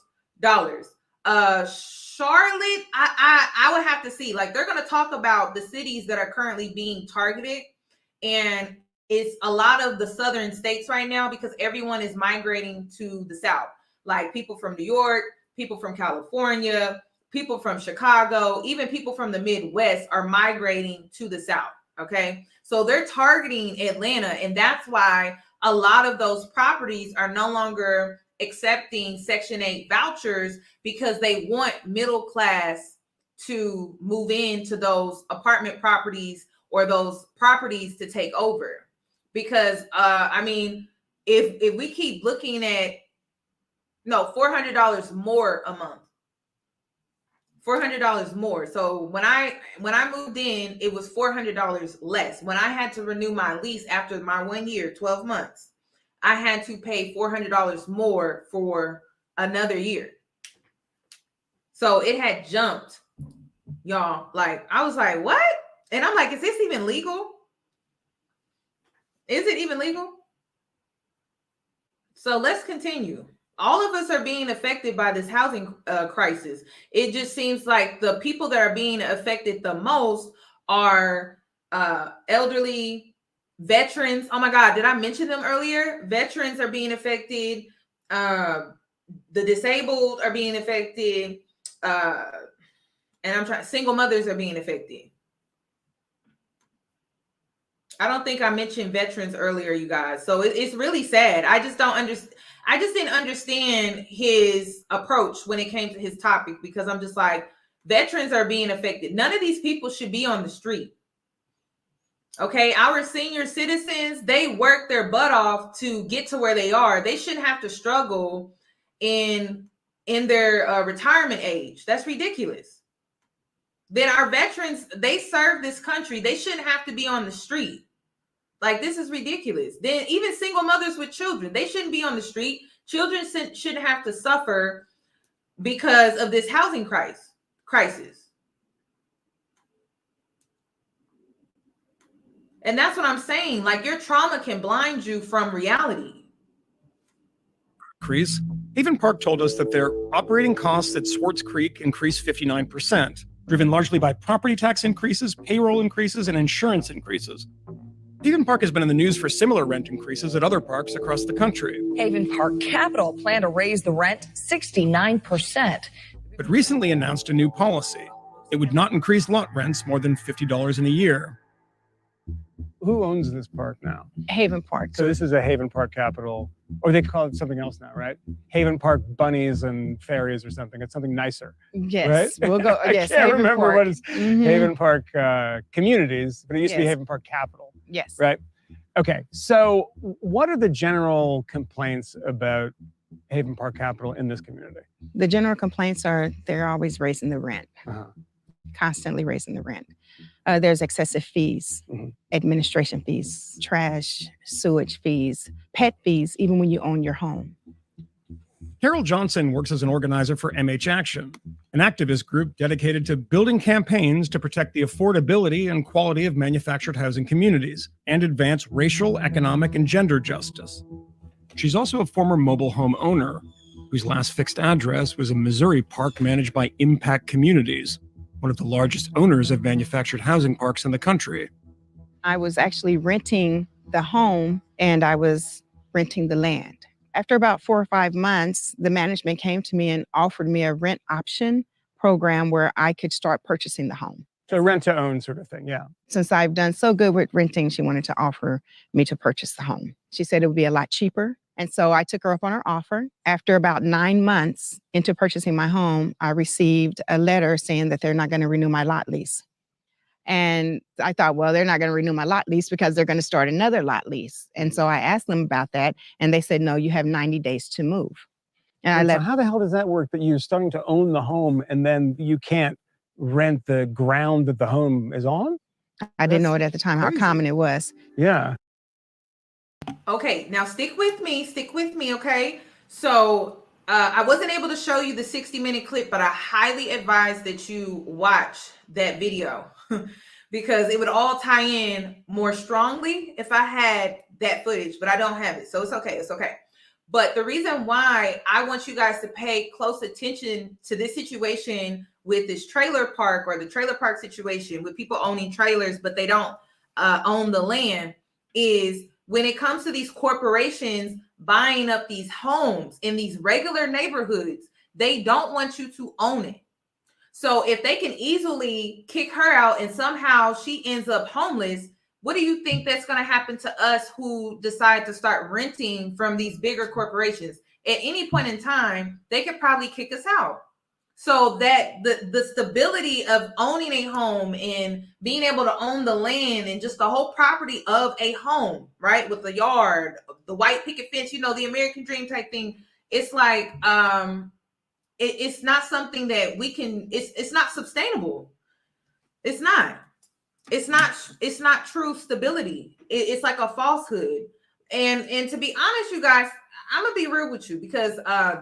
S1: Charlotte, I would have to see, like, they're going to talk about the cities that are currently being targeted, and it's a lot of the southern states right now because everyone is migrating to the south. Like people from New York, people from California, people from Chicago, even people from the Midwest are migrating to the south. Okay. So they're targeting Atlanta. And that's why a lot of those properties are no longer accepting Section 8 vouchers, because they want middle class to move into those apartment properties or those properties to take over. Because I mean, if we keep looking at $400 more a month. $400 more. So when I moved in, it was $400 less. When I had to renew my lease after my 1 year, 12 months, I had to pay $400 more for another year. So it had jumped, y'all. Like, I was like, what? And I'm like, is this even legal? Is it even legal? So let's continue. All of us are being affected by this housing crisis. It just seems like the people that are being affected the most are elderly, veterans. Oh my God, did I mention them earlier? Veterans are being affected. The disabled are being affected. Single mothers are being affected. I don't think I mentioned veterans earlier, you guys. So it's really sad. I just didn't understand his approach when it came to his topic, because I'm just like, veterans are being affected. None of these people should be on the street. Okay, our senior citizens, they work their butt off to get to where they are. They shouldn't have to struggle in their retirement age. That's ridiculous. Then our veterans, they serve this country. They shouldn't have to be on the street. Like, this is ridiculous. Then even single mothers with children, they shouldn't be on the street. Children shouldn't have to suffer because of this housing crisis. And that's what I'm saying. Like, your trauma can blind you from reality.
S13: Increase. Haven Park told us that their operating costs at Swartz Creek increased 59%, driven largely by property tax increases, payroll increases, and insurance increases. Haven Park has been in the news for similar rent increases at other parks across the country.
S20: Haven Park Capital plan to raise the rent 69%.
S13: But recently announced a new policy. It would not increase lot rents more than $50 in a year.
S11: Who owns this park now?
S5: Haven Park.
S11: So this is a Haven Park Capital, or they call it something else now, right? Haven Park Bunnies and Fairies or something. It's something nicer.
S5: Yes,
S11: right?
S5: we'll go. Yes,
S11: I can't
S5: Haven
S11: remember
S5: Park.
S11: what it's
S5: Mhm.
S11: Haven Park Communities, but it used to be
S5: Yes.
S11: Haven Park Capital.
S5: Yes.
S11: Right. Okay. So what are the general complaints about Haven Park Capital in this community?
S21: The general complaints are they're always raising the rent, constantly raising the rent. There's excessive fees, administration fees, trash, sewage fees, pet fees, even when you own your home.
S13: Carol Johnson works as an organizer for MH Action, an activist group dedicated to building campaigns to protect the affordability and quality of manufactured housing communities and advance racial, economic, and gender justice. She's also a former mobile home owner whose last fixed address was a Missouri park managed by Impact Communities, one of the largest owners of manufactured housing parks in the country.
S21: I was actually renting the home and I was renting the land. After about 4 or 5 months, the management came to me and offered me a rent option program where I could start purchasing the home.
S11: So rent to own sort of thing, yeah.
S21: Since I've done so good with renting, she wanted to offer me to purchase the home. She said it would be a lot cheaper. And so I took her up on her offer. After about 9 months into purchasing my home, I received a letter saying that they're not going to renew my lot lease. And I thought, well, they're not going to renew my lot lease because they're going to start another lot lease. And so I asked them about that. And they said, no, you have 90 days to move. And I
S11: So
S21: left.
S11: how the hell does that work that you're starting to own the home and then you can't rent the ground that the home is on?
S21: I didn't know it at the time, how common it was.
S11: Yeah.
S1: Okay, now stick with me, okay? So I wasn't able to show you the 60-minute clip, but I highly advise that you watch that video because it would all tie in more strongly if I had that footage, but I don't have it. So it's okay. But the reason why I want you guys to pay close attention to this situation with this trailer park or the trailer park situation with people owning trailers, but they don't own the land is when it comes to these corporations buying up these homes in these regular neighborhoods, they don't want you to own it. So if they can easily kick her out and somehow she ends up homeless, what do you think that's going to happen to us who decide to start renting from these bigger corporations? At any point in time, they could probably kick us out. So that the stability of owning a home and being able to own the land and just the whole property of a home, right? With the yard, the white picket fence, you know, the American dream type thing. It's like, it's not something that we can, it's not sustainable. It's not true stability. It's like a falsehood. And to be honest, you guys, I'm gonna be real with you because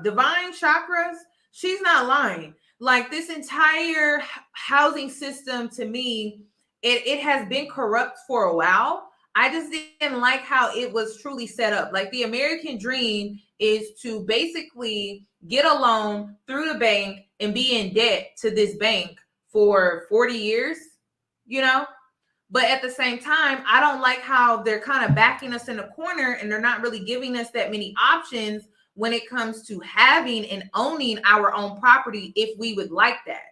S1: Divine Chakras, she's not lying. Like this entire housing system to me, it has been corrupt for a while. I just didn't like how it was truly set up. Like the American dream is to basically get a loan through the bank and be in debt to this bank for 40 years, you know? But at the same time, I don't like how they're kind of backing us in a corner and they're not really giving us that many options when it comes to having and owning our own property if we would like that.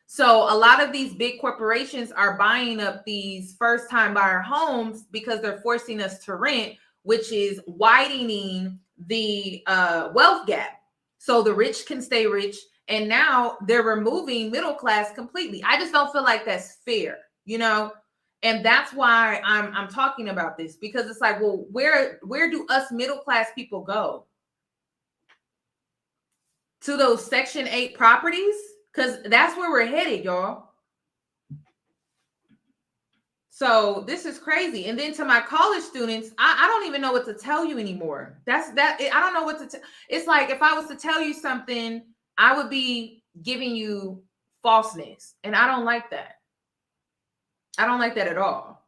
S1: So a lot of these big corporations are buying up these first-time buyer homes because they're forcing us to rent, which is widening the wealth gap. So the rich can stay rich, and now they're removing middle class completely. I just don't feel like that's fair, you know? And that's why I'm talking about this, because it's like, well, where do us middle class people go? To those Section 8 properties? Because that's where we're headed, y'all. So this is crazy. And then to my college students, I don't even know what to tell you anymore. I don't know what to it's like, if I was to tell you something, I would be giving you falseness. And I don't like that. I don't like that at all.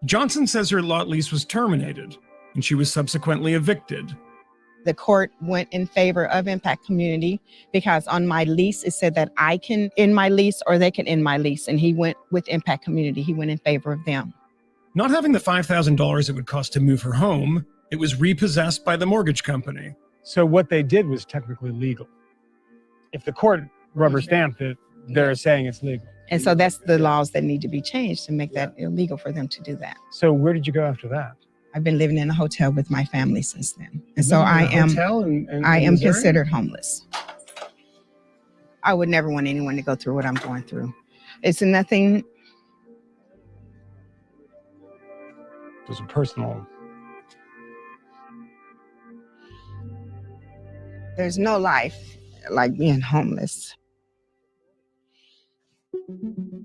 S13: Johnson says her lot lease was terminated, and she was subsequently evicted.
S21: The court went in favor of Impact Community because on my lease, it said that I can end my lease or they can end my lease. And he went with Impact Community. He went in favor of them.
S13: Not having the $5,000 it would cost to move her home, it was repossessed by the mortgage company.
S11: So what they did was technically legal. If the court rubber stamped it, they're saying it's legal.
S21: And so that's the laws that need to be changed to make that illegal for them to do that.
S11: So where did you go after that?
S21: I've been living in a hotel with my family since then. And so I am considered homeless. I would never want anyone to go through what I'm going through. It's nothing.
S11: There's a personal.
S21: There's no life like being homeless.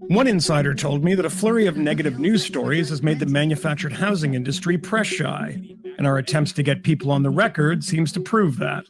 S13: One insider told me that a flurry of negative news stories has made the manufactured housing industry press shy, and our attempts to get people on the record seems to prove that.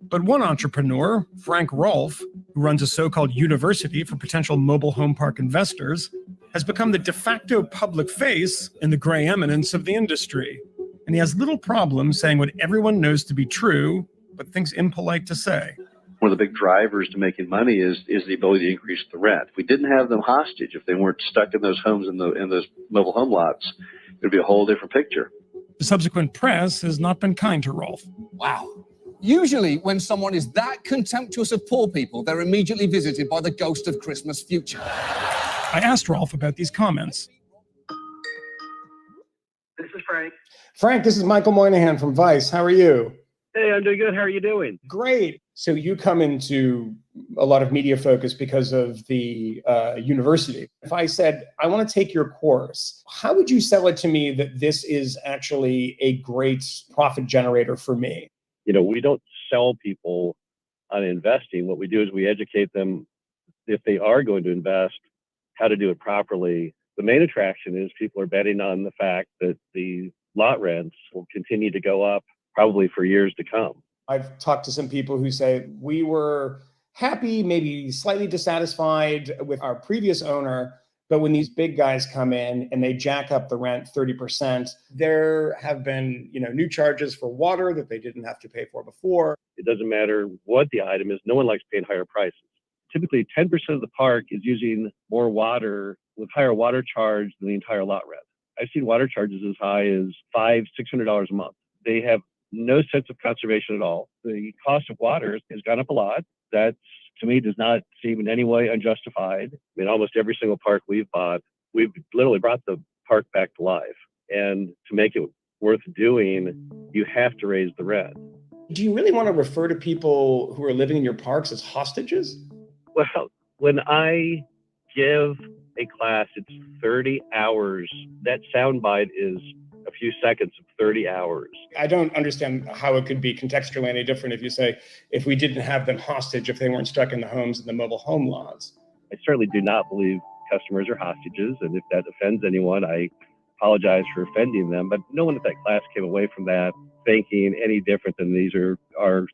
S13: But one entrepreneur, Frank Rolfe, who runs a so-called university for potential mobile home park investors, has become the de facto public face and the gray eminence of the industry. And he has little problem saying what everyone knows to be true, but thinks impolite to say.
S2: One of the big drivers to making money is the ability to increase the rent. If we didn't have them hostage, if they weren't stuck in those homes in those mobile home lots, it would be a whole different picture.
S13: The subsequent press has not been kind to Rolfe.
S22: Wow. Usually when someone is that contemptuous of poor people, they're immediately visited by the ghost of Christmas future.
S13: I asked Rolfe about these comments.
S23: This is Frank.
S11: Frank, this is Michael Moynihan from Vice. How are you?
S23: Hey, I'm doing good. How are you doing?
S11: Great. So you come into a lot of media focus because of the university. If I said, I want to take your course, how would you sell it to me that this is actually a great profit generator for me?
S23: You know, we don't sell people on investing. What we do is we educate them, if they are going to invest, how to do it properly. The main attraction is people are betting on the fact that the lot rents will continue to go up probably for years to come.
S11: I've talked to some people who say we were happy, maybe slightly dissatisfied with our previous owner, but when these big guys come in and they jack up the rent 30%, there have been, new charges for water that they didn't have to pay for before.
S23: It doesn't matter what the item is. No one likes paying higher prices. Typically, 10% of the park is using more water with higher water charge than the entire lot rent. I've seen water charges as high as $500, $600 a month. They have no sense of conservation at all. The cost of water has gone up a lot. That, to me, does not seem in any way unjustified. I mean, almost every single park we've bought, we've literally brought the park back to life. And to make it worth doing, you have to raise the rent.
S11: Do you really want to refer to people who are living in your parks as hostages?
S23: Well, when I give a class, it's 30 hours. That soundbite is a few seconds of 30 hours.
S11: I don't understand how it could be contextually any different if you say, if we didn't have them hostage, if they weren't stuck in the homes in the mobile home laws.
S23: I certainly do not believe customers are hostages. And if that offends anyone, I apologize for offending them. But no one at that class came away from that thinking any different than these are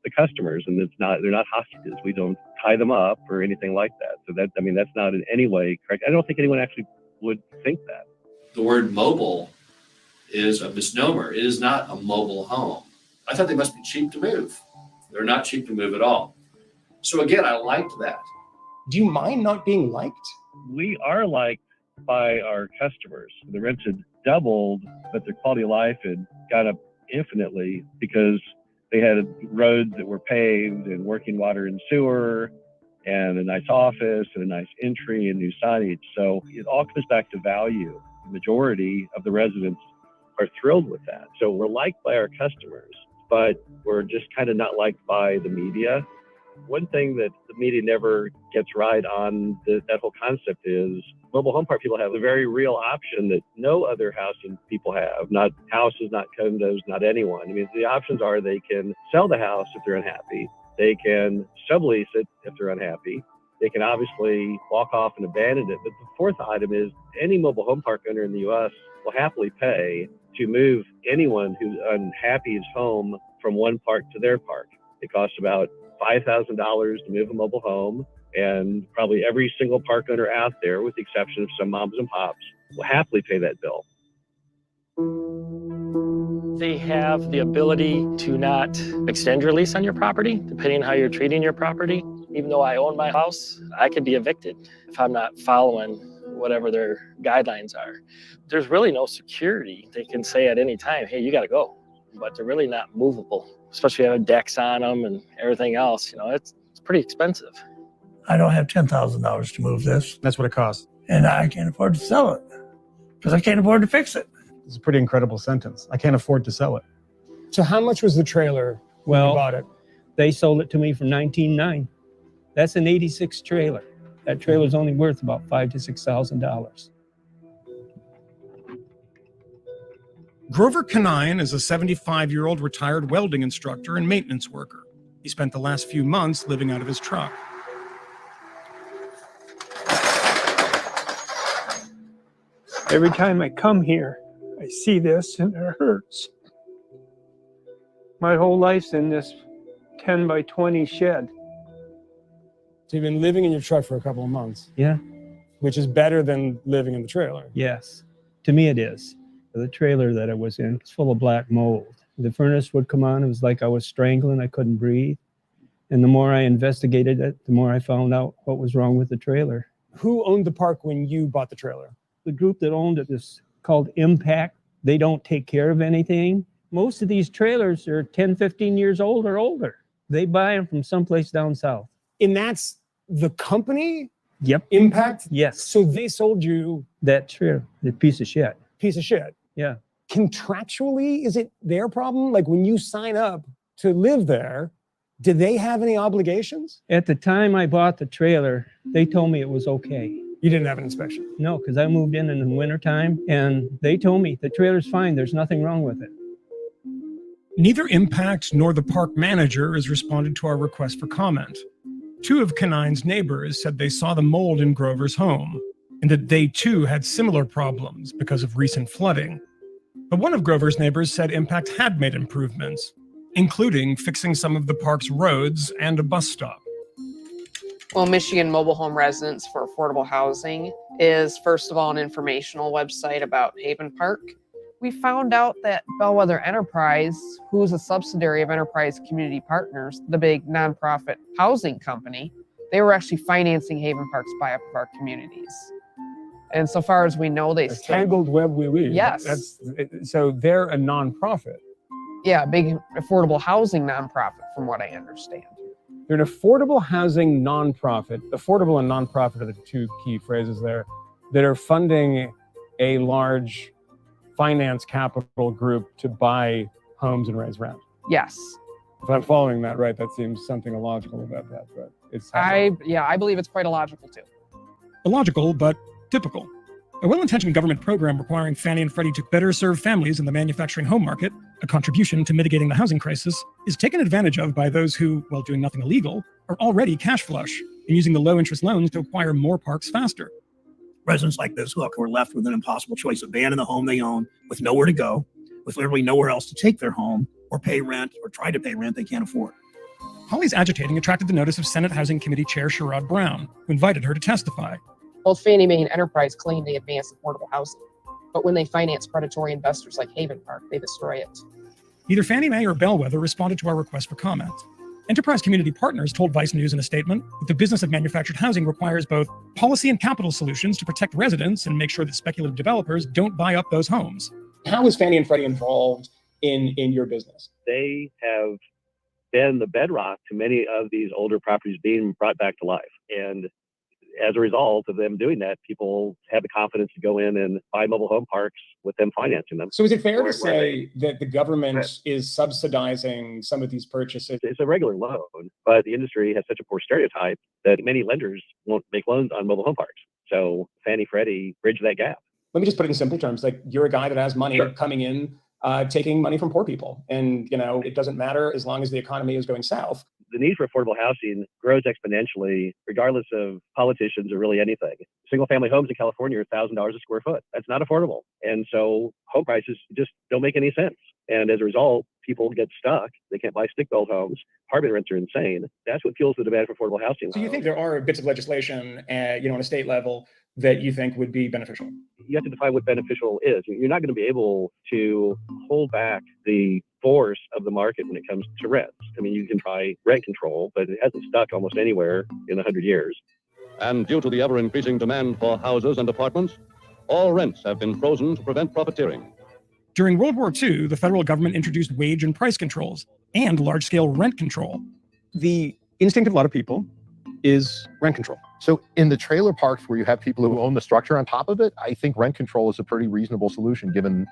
S23: the customers. And they're not hostages. We don't tie them up or anything like that. So that's not in any way correct. I don't think anyone actually would think that.
S24: The word mobile is a misnomer. It is not a mobile home. I thought they must be cheap to move. They're not cheap to move at all. So again, I liked that.
S11: Do you mind not being liked?
S23: We are liked by our customers. The rents had doubled, but their quality of life had gone up infinitely because they had roads that were paved and working water and sewer and a nice office and a nice entry and new signage. So it all comes back to value. The majority of the residents are thrilled with that. So we're liked by our customers, but we're just kind of not liked by the media. One thing that the media never gets right on that whole concept is mobile home park people have a very real option that no other housing people have, not houses, not condos, not anyone. I mean, the options are they can sell the house if they're unhappy. They can sublease it if they're unhappy. They can obviously walk off and abandon it. But the fourth item is any mobile home park owner in the U.S. will happily pay to move anyone who's unhappy's home from one park to their park. It costs about $5,000 to move a mobile home, and probably every single park owner out there, with the exception of some moms and pops, will happily pay that bill.
S3: They have the ability to not extend your lease on your property, depending on how you're treating your property. Even though I own my house, I could be evicted if I'm not following whatever their guidelines are. There's really no security. They can say at any time, hey, you got to go, but they're really not movable, especially having decks on them and everything else. You know, it's pretty expensive.
S4: I don't have $10,000 to move this.
S6: That's what it costs.
S4: And I can't afford to sell it because I can't afford to fix it.
S6: It's a pretty incredible sentence. I can't afford to sell it.
S11: So how much was the trailer when you bought it?
S8: They sold it to me for $19,900. That's an 86 trailer. That trailer's only worth about $5,000 to $6,000.
S13: Grover Canine is a 75-year-old retired welding instructor and maintenance worker. He spent the last few months living out of his truck.
S25: Every time I come here, I see this and it hurts. My whole life's in this 10 by 20 shed.
S11: So you've been living in your truck for a couple of months.
S8: Yeah.
S11: Which is better than living in the trailer.
S8: Yes, to me it is. The trailer that I was in was full of black mold. The furnace would come on, it was like I was strangling, I couldn't breathe. And the more I investigated it, the more I found out what was wrong with the trailer.
S11: Who owned the park when you bought the trailer?
S8: The group that owned it is called Impact. They don't take care of anything. Most of these trailers are 10, 15 years old or older. They buy them from someplace down south.
S11: And that's the company?
S8: Yep.
S11: Impact?
S8: Yes.
S11: So they sold you
S8: that trailer, the piece of shit.
S11: Piece of shit.
S8: Yeah.
S11: Contractually, is it their problem? Like when you sign up to live there, do they have any obligations?
S8: At the time I bought the trailer, they told me it was okay.
S11: You didn't have an inspection?
S8: No, because I moved in the wintertime, and they told me the trailer's fine, there's nothing wrong with it.
S13: Neither Impact nor the park manager has responded to our request for comment. Two of Canine's neighbors said they saw the mold in Grover's home, and that they too had similar problems because of recent flooding. But one of Grover's neighbors said Impact had made improvements, including fixing some of the park's roads and a bus stop.
S12: Well, Michigan Mobile Home Residents for Affordable Housing is, first of all, an informational website about Haven Park. We found out that Bellwether Enterprise, who's a subsidiary of Enterprise Community Partners, the big nonprofit housing company, they were actually financing Haven Park's buy-up of our communities. And so far as we know, they still...
S11: Tangled web we weave.
S12: Yes.
S11: So they're a nonprofit.
S12: Yeah, big affordable housing nonprofit, from what I understand.
S11: They're an affordable housing nonprofit. Affordable and nonprofit are the two key phrases there that are funding a large finance capital group to buy homes and raise rent.
S12: Yes.
S11: If I'm following that right, that seems something illogical about that, but it's...
S12: I believe it's quite illogical too.
S13: Illogical, but typical. A well-intentioned government program requiring Fannie and Freddie to better serve families in the manufacturing home market, a contribution to mitigating the housing crisis, is taken advantage of by those who, while doing nothing illegal, are already cash flush and using the low-interest loans to acquire more parks faster.
S4: Residents like this hook who are left with an impossible choice: abandon the home they own with nowhere to go, with literally nowhere else to take their home, or pay rent, or try to pay rent they can't afford.
S13: Holly's agitating attracted the notice of Senate Housing Committee Chair Sherrod Brown, who invited her to testify.
S12: Both Fannie Mae and Enterprise claim they advance affordable housing, but when they finance predatory investors like Haven Park, they destroy it.
S13: Neither Fannie Mae or Bellwether responded to our request for comment. Enterprise Community Partners told Vice News in a statement that the business of manufactured housing requires both policy and capital solutions to protect residents and make sure that speculative developers don't buy up those homes.
S6: How is Fannie and Freddie involved in your business?
S23: They have been the bedrock to many of these older properties being brought back to life. And as a result of them doing that, people have the confidence to go in and buy mobile home parks with them financing them.
S6: So is it fair to say that the government is subsidizing some of these purchases?
S23: It's a regular loan, but the industry has such a poor stereotype that many lenders won't make loans on mobile home parks. So Fannie, Freddie bridge that gap.
S6: Let me just put it in simple terms. Like, you're a guy that has money coming in, taking money from poor people. And, it doesn't matter as long as the economy is going south.
S23: The need for affordable housing grows exponentially, regardless of politicians or really anything. Single family homes in California are $1,000 a square foot. That's not affordable. And so home prices just don't make any sense. And as a result, people get stuck. They can't buy stick-built homes. Apartment rents are insane. That's what fuels the demand for affordable housing.
S6: So you think there are bits of legislation, on a state level that you think would be beneficial?
S23: You have to define what beneficial is. You're not going to be able to hold back the force of the market when it comes to rents. I mean, you can try rent control, but it hasn't stuck almost anywhere in 100 years.
S7: And due to the ever-increasing demand for houses and apartments, all rents have been frozen to prevent profiteering.
S13: During World War II, the federal government introduced wage and price controls and large-scale rent control. The instinct of a lot of people is rent control.
S14: So in the trailer parks where you have people who own the structure on top of it, I think rent control is a pretty reasonable solution given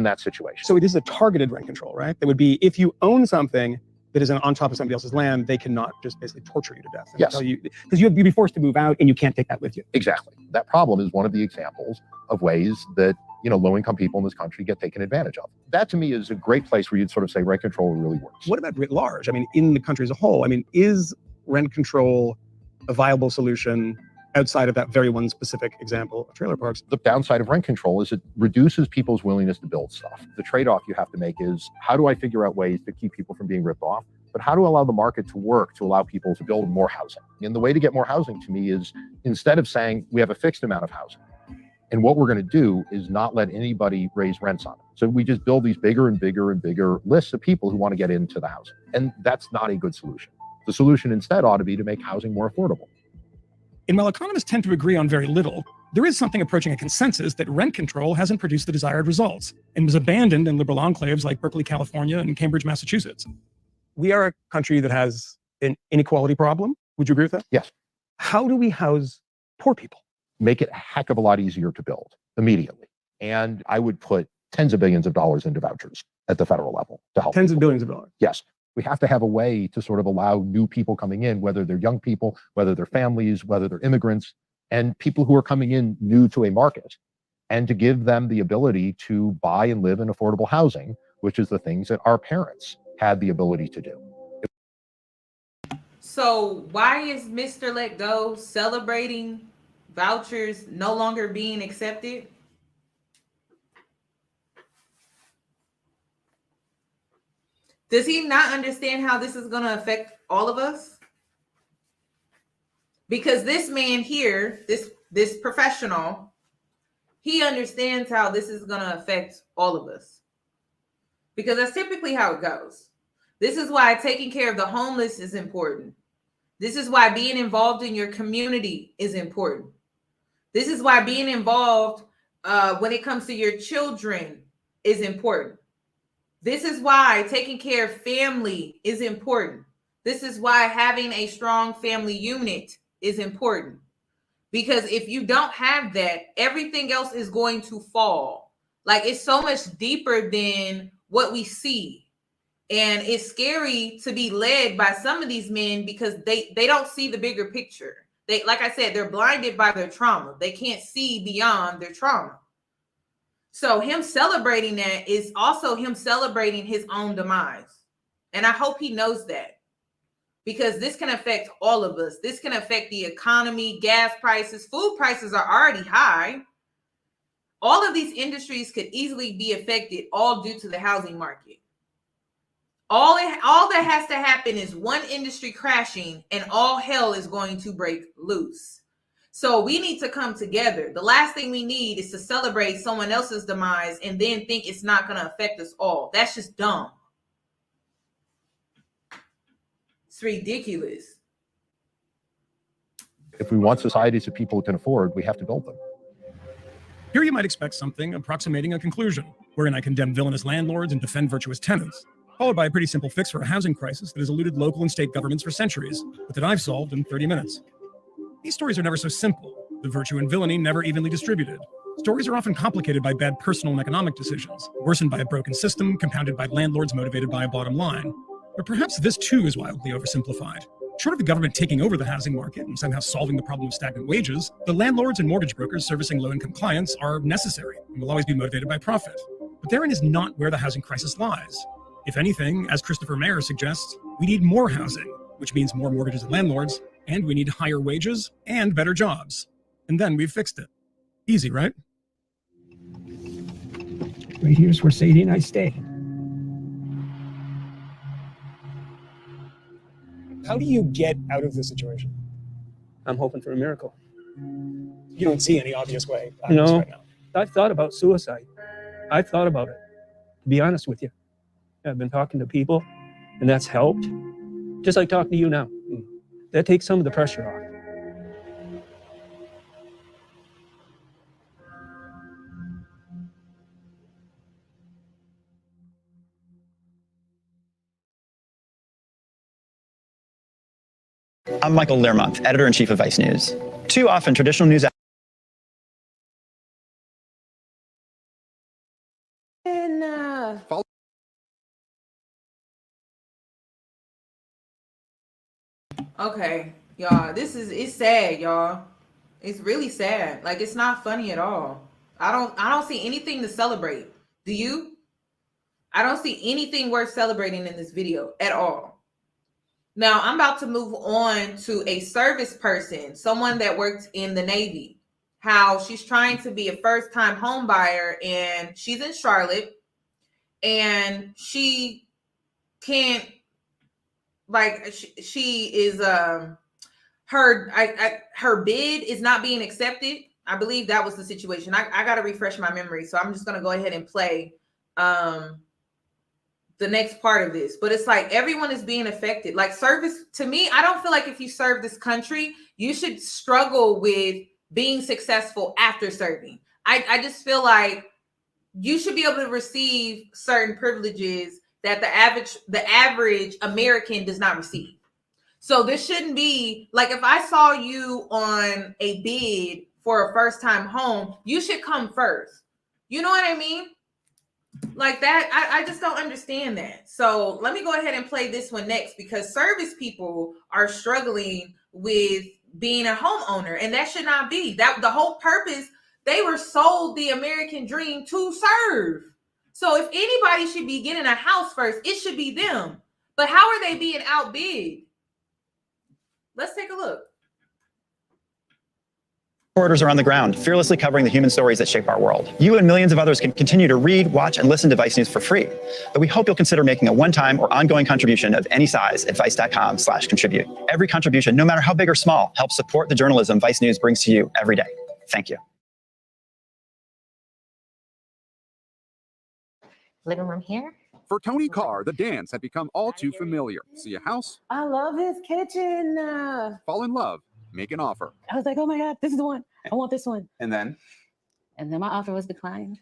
S14: that situation.
S11: So it is a targeted rent control, right? That would be if you own something that is on top of somebody else's land, they cannot just basically torture you to death.
S14: Yes.
S11: Because you'd be forced to move out and you can't take that with you.
S14: Exactly. That problem is one of the examples of ways that low-income people in this country get taken advantage of. That to me is a great place where you'd sort of say rent control really works.
S11: What about writ large? I mean, in the country as a whole, is rent control a viable solution outside of that very one specific example of trailer parks?
S14: The downside of rent control is it reduces people's willingness to build stuff. The trade-off you have to make is, how do I figure out ways to keep people from being ripped off? But how to allow the market to work to allow people to build more housing? And the way to get more housing to me is, instead of saying we have a fixed amount of housing, and what we're going to do is not let anybody raise rents on it. So we just build these bigger and bigger and bigger lists of people who want to get into the housing. And that's not a good solution. The solution instead ought to be to make housing more affordable.
S13: And while economists tend to agree on very little, there is something approaching a consensus that rent control hasn't produced the desired results and was abandoned in liberal enclaves like Berkeley, California, and Cambridge, Massachusetts.
S11: We are a country that has an inequality problem. Would you agree with that?
S14: Yes.
S11: How do we house poor people?
S14: Make it a heck of a lot easier to build immediately. And I would put tens of billions of dollars into vouchers at the federal level to help.
S11: Tens of billions of dollars.
S14: Yes. We have to have a way to sort of allow new people coming in, whether they're young people, whether they're families, whether they're immigrants, and people who are coming in new to a market, and to give them the ability to buy and live in affordable housing, which is the things that our parents had the ability to do.
S1: So why is Mr. Let Go celebrating vouchers no longer being accepted? Does he not understand how this is going to affect all of us? Because this man here, this professional, he understands how this is going to affect all of us. Because that's typically how it goes. This is why taking care of the homeless is important. This is why being involved in your community is important. This is why being involved when it comes to your children is important. This is why taking care of family is important. This is why having a strong family unit is important. Because if you don't have that, everything else is going to fall. Like, it's so much deeper than what we see. And it's scary to be led by some of these men because they don't see the bigger picture. They, like I said, they're blinded by their trauma. They can't see beyond their trauma. So him celebrating that is also him celebrating his own demise. And I hope he knows that, because this can affect all of us. This can affect the economy, gas prices, food prices are already high. All of these industries could easily be affected, all due to the housing market. All that has to happen is one industry crashing and all hell is going to break loose. So we need to come together. The last thing we need is to celebrate someone else's demise and then think it's not going to affect us all. That's just dumb. It's ridiculous.
S14: If we want societies that people can afford, we have to build them.
S13: Here you might expect something approximating a conclusion, wherein I condemn villainous landlords and defend virtuous tenants, followed by a pretty simple fix for a housing crisis that has eluded local and state governments for centuries, but that I've solved in 30 minutes. These stories are never so simple. The virtue and villainy never evenly distributed. Stories are often complicated by bad personal and economic decisions, worsened by a broken system, compounded by landlords motivated by a bottom line. But perhaps this too is wildly oversimplified. Short of the government taking over the housing market and somehow solving the problem of stagnant wages, the landlords and mortgage brokers servicing low-income clients are necessary and will always be motivated by profit. But therein is not where the housing crisis lies. If anything, as Christopher Mayer suggests, we need more housing, which means more mortgages and landlords, and we need higher wages and better jobs. And then we've fixed it. Easy, right?
S8: Right here's where Sadie and I stay.
S6: How do you get out of this situation?
S8: I'm hoping for a miracle.
S6: You don't see any obvious way out of this
S8: No,
S6: right now.
S8: I've thought about suicide. I've thought about it, to be honest with you. I've been talking to people, and that's helped. Just like talking to you now. That takes some of the pressure off.
S9: I'm Michael Learmonth, editor-in-chief of Vice News. Too often, traditional news
S1: Okay, y'all, it's sad, y'all. It's really sad. Like, it's not funny at all. I don't see anything to celebrate. Do you? I don't see anything worth celebrating in this video at all. Now, I'm about to move on to a service person, someone that worked in the Navy, how she's trying to be a first-time home buyer, and she's in Charlotte, and she can't, like, she is, her bid is not being accepted. I believe that was the situation. I got to refresh my memory, so I'm just going to go ahead and play the next part of this. But it's like everyone is being affected. Like, service, to me, I don't feel like if you serve this country, you should struggle with being successful after serving. I just feel like you should be able to receive certain privileges that the average American does not receive. So this shouldn't be like, if I saw you on a bid for a first-time home, you should come first. You know what I mean? Like that, I just don't understand that. So let me go ahead and play this one next, because service people are struggling with being a homeowner, and that should not be. That the whole purpose, they were sold the American dream to serve. So if anybody should be getting a house first, it should be them. But how are they being outbid? Let's take a look.
S9: reporters are on the ground, fearlessly covering the human stories that shape our world. You and millions of others can continue to read, watch, and listen to Vice News for free. But we hope you'll consider making a one-time or ongoing contribution of any size at vice.com/contribute. Every contribution, no matter how big or small, helps support the journalism Vice News brings to you every day. Thank you.
S10: Living room here.
S15: For Tony Carr, the dance had become all too familiar. See a house,
S16: I love his kitchen.
S15: fall in love, make an offer.
S16: I was like, oh my God, this is the one. I want this one.
S15: And then
S16: my offer was declined.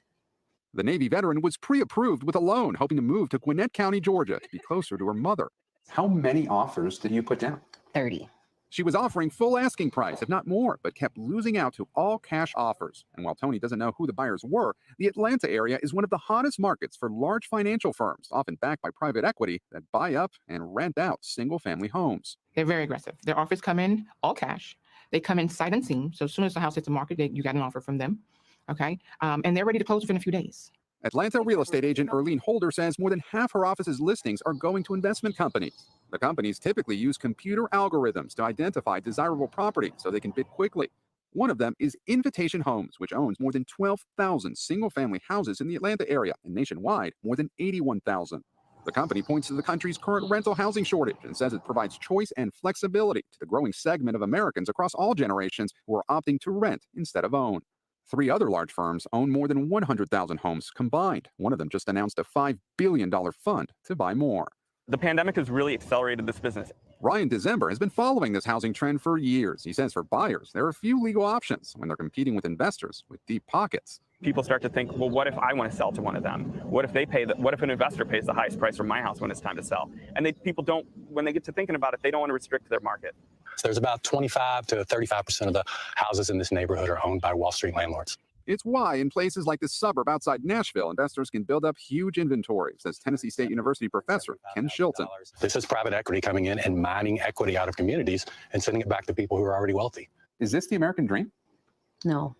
S15: the Navy veteran was pre-approved with a loan, hoping to move to Gwinnett County, Georgia, to be closer to her mother.
S17: How many offers did you put down?
S16: 30.
S15: She was offering full asking price, if not more, but kept losing out to all cash offers. And while Tony doesn't know who the buyers were, the Atlanta area is one of the hottest markets for large financial firms, often backed by private equity, that buy up and rent out single-family homes.
S26: They're very aggressive. Their offers come in all cash. They come in sight unseen. So as soon as the house hits the market, you got an offer from them. Okay. And they're ready to close within a few days.
S15: Atlanta real estate agent Erlene Holder says more than half her office's listings are going to investment companies. The companies typically use computer algorithms to identify desirable property so they can bid quickly. One of them is Invitation Homes, which owns more than 12,000 single-family houses in the Atlanta area, and nationwide, more than 81,000. The company points to the country's current rental housing shortage and says it provides choice and flexibility to the growing segment of Americans across all generations who are opting to rent instead of own. 3 other large firms own more than 100,000 homes combined. One of them just announced a $5 billion fund to buy more.
S27: The pandemic has really accelerated this business.
S15: Ryan December has been following this housing trend for years. He says for buyers, there are few legal options when they're competing with investors with deep pockets.
S27: People start to think, well, what if I want to sell to one of them? What if what if an investor pays the highest price for my house when it's time to sell? And people don't, when they get to thinking about it, they don't want to restrict their market.
S2: So there's about 25 to 35% of the houses in this neighborhood are owned by Wall Street landlords.
S15: It's why in places like this suburb outside Nashville, investors can build up huge inventory, says Tennessee State University professor Ken Shilton.
S2: This is private equity coming in and mining equity out of communities and sending it back to people who are already wealthy.
S15: Is this the American dream?
S16: No.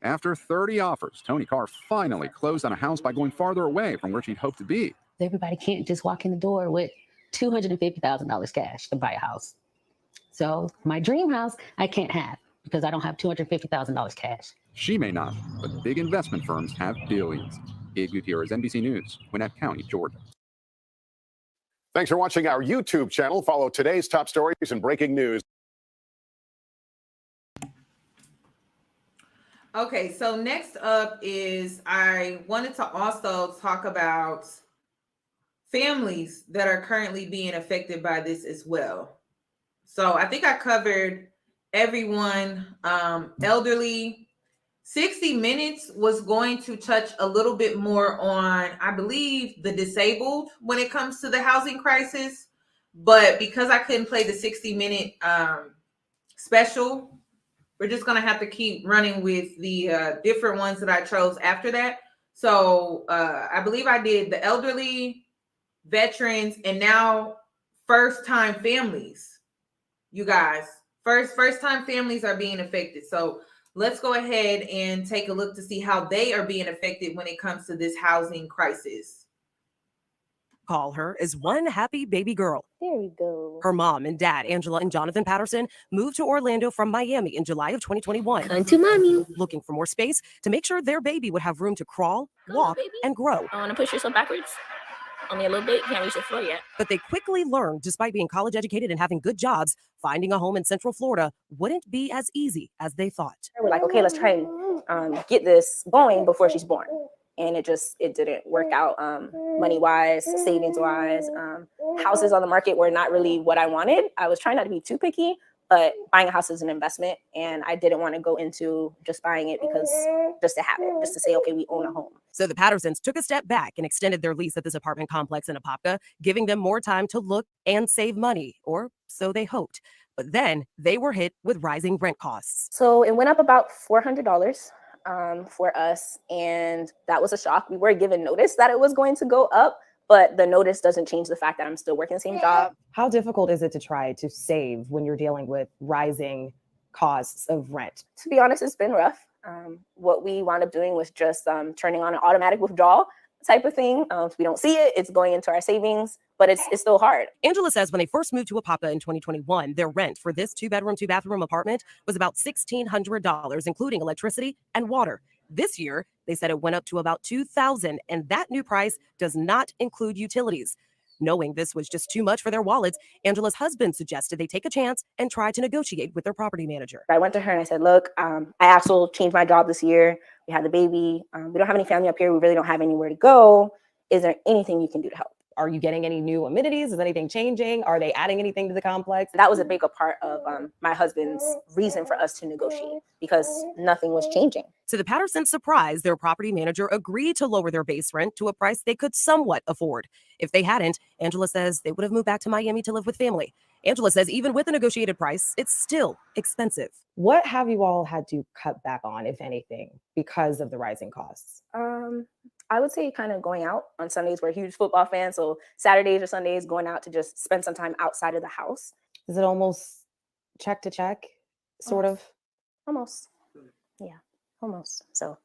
S15: After 30 offers, Tony Carr finally closed on a house by going farther away from where she'd hoped to be.
S16: Everybody can't just walk in the door with $250,000 cash to buy a house. So my dream house, I can't have because I don't have $250,000 cash.
S15: She may not, but big investment firms have billions. Gabe Gutierrez, NBC News, Gwinnett County, Georgia.
S14: Thanks for watching our YouTube channel. Follow today's top stories and breaking news.
S1: Okay, so next up is I wanted to also talk about families that are currently being affected by this as well. So I think I covered everyone, elderly. 60 Minutes was going to touch a little bit more on, I believe, the disabled when it comes to the housing crisis. But because I couldn't play the 60-minute special, we're just going to have to keep running with the different ones that I chose after that. So I believe I did the elderly, veterans, and now first-time families. You guys, first-time families are being affected. So let's go ahead and take a look to see how they are being affected when it comes to this housing crisis.
S5: Call her is one happy baby girl.
S16: There we go.
S5: Her mom and dad, Angela and Jonathan Patterson, moved to Orlando from Miami in July of 2021.
S16: Come to mommy.
S5: Looking for more space to make sure their baby would have room to crawl, walk, and grow.
S10: I want to push yourself backwards. Only a little bit. Can't reach the floor yet.
S5: But they quickly learned, despite being college educated and having good jobs, finding a home in Central Florida wouldn't be as easy as they thought.
S18: We're like, okay, let's try and get this going before she's born. And it didn't work out money-wise, savings-wise. Houses on the market were not really what I wanted. I was trying not to be too picky, but buying a house is an investment. And I didn't want to go into just buying it because just to have it, just to say, okay, we own a home.
S5: So the Pattersons took a step back and extended their lease at this apartment complex in Apopka, giving them more time to look and save money, or so they hoped. But then they were hit with rising rent costs.
S18: So it went up about $400 for us, and that was a shock. We were given notice that it was going to go up, but the notice doesn't change the fact that I'm still working the same job.
S19: How difficult is it to try to save when you're dealing with rising costs of rent?
S18: To be honest, it's been rough. What we wound up doing was just turning on an automatic withdrawal type of thing. If we don't see it, it's going into our savings, but it's still hard.
S5: Angela says when they first moved to Apopka in 2021, their rent for this 2-bedroom, 2-bathroom apartment was about $1,600, including electricity and water. This year, they said it went up to about $2,000, and that new price does not include utilities. Knowing this was just too much for their wallets, Angela's husband suggested they take a chance and try to negotiate with their property manager.
S18: I went to her and I said, look, I actually changed my job this year. We had the baby. We don't have any family up here. We really don't have anywhere to go. Is there anything you can do to help?
S19: Are you getting any new amenities? Is anything changing? Are they adding anything to the complex?
S18: That was a big part of my husband's reason for us to negotiate, because nothing was changing.
S5: To the Pattersons' surprise, their property manager agreed to lower their base rent to a price they could somewhat afford. If they hadn't, Angela says they would have moved back to Miami to live with family. Angela says even with the negotiated price, it's still expensive.
S19: What have you all had to cut back on, if anything, because of the rising costs?
S18: I would say kind of going out on Sundays. We're huge football fans, so Saturdays or Sundays going out to just spend some time outside of the house.
S19: Is it almost check to check, sort of?
S18: Almost. Yeah, almost. So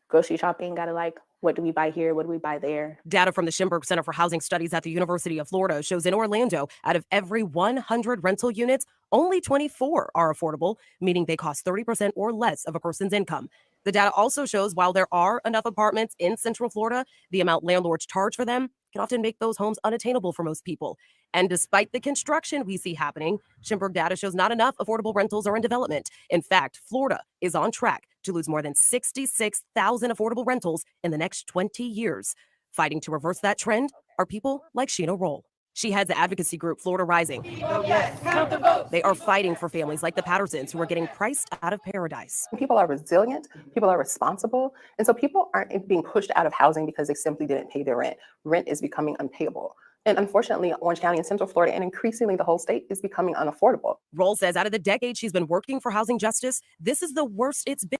S18: grocery shopping, gotta like, what do we buy here? What do we buy there?
S5: Data from the Schimberg Center for Housing Studies at the University of Florida shows in Orlando, out of every 100 rental units, only 24 are affordable, meaning they cost 30% or less of a person's income. The data also shows while there are enough apartments in Central Florida, the amount landlords charge for them can often make those homes unattainable for most people. And despite the construction we see happening, Schimberg data shows not enough affordable rentals are in development. In fact, Florida is on track to lose more than 66,000 affordable rentals in the next 20 years. Fighting to reverse that trend are people like Sheena Roll. She heads the advocacy group Florida Rising. They are fighting for families like the Pattersons who are getting priced out of paradise.
S20: People are resilient, people are responsible, and so people aren't being pushed out of housing because they simply didn't pay their rent. Rent is becoming unpayable. And unfortunately, Orange County and Central Florida, and increasingly the whole state, is becoming unaffordable.
S5: Roll says out of the decade she's been working for housing justice, this is the worst it's been.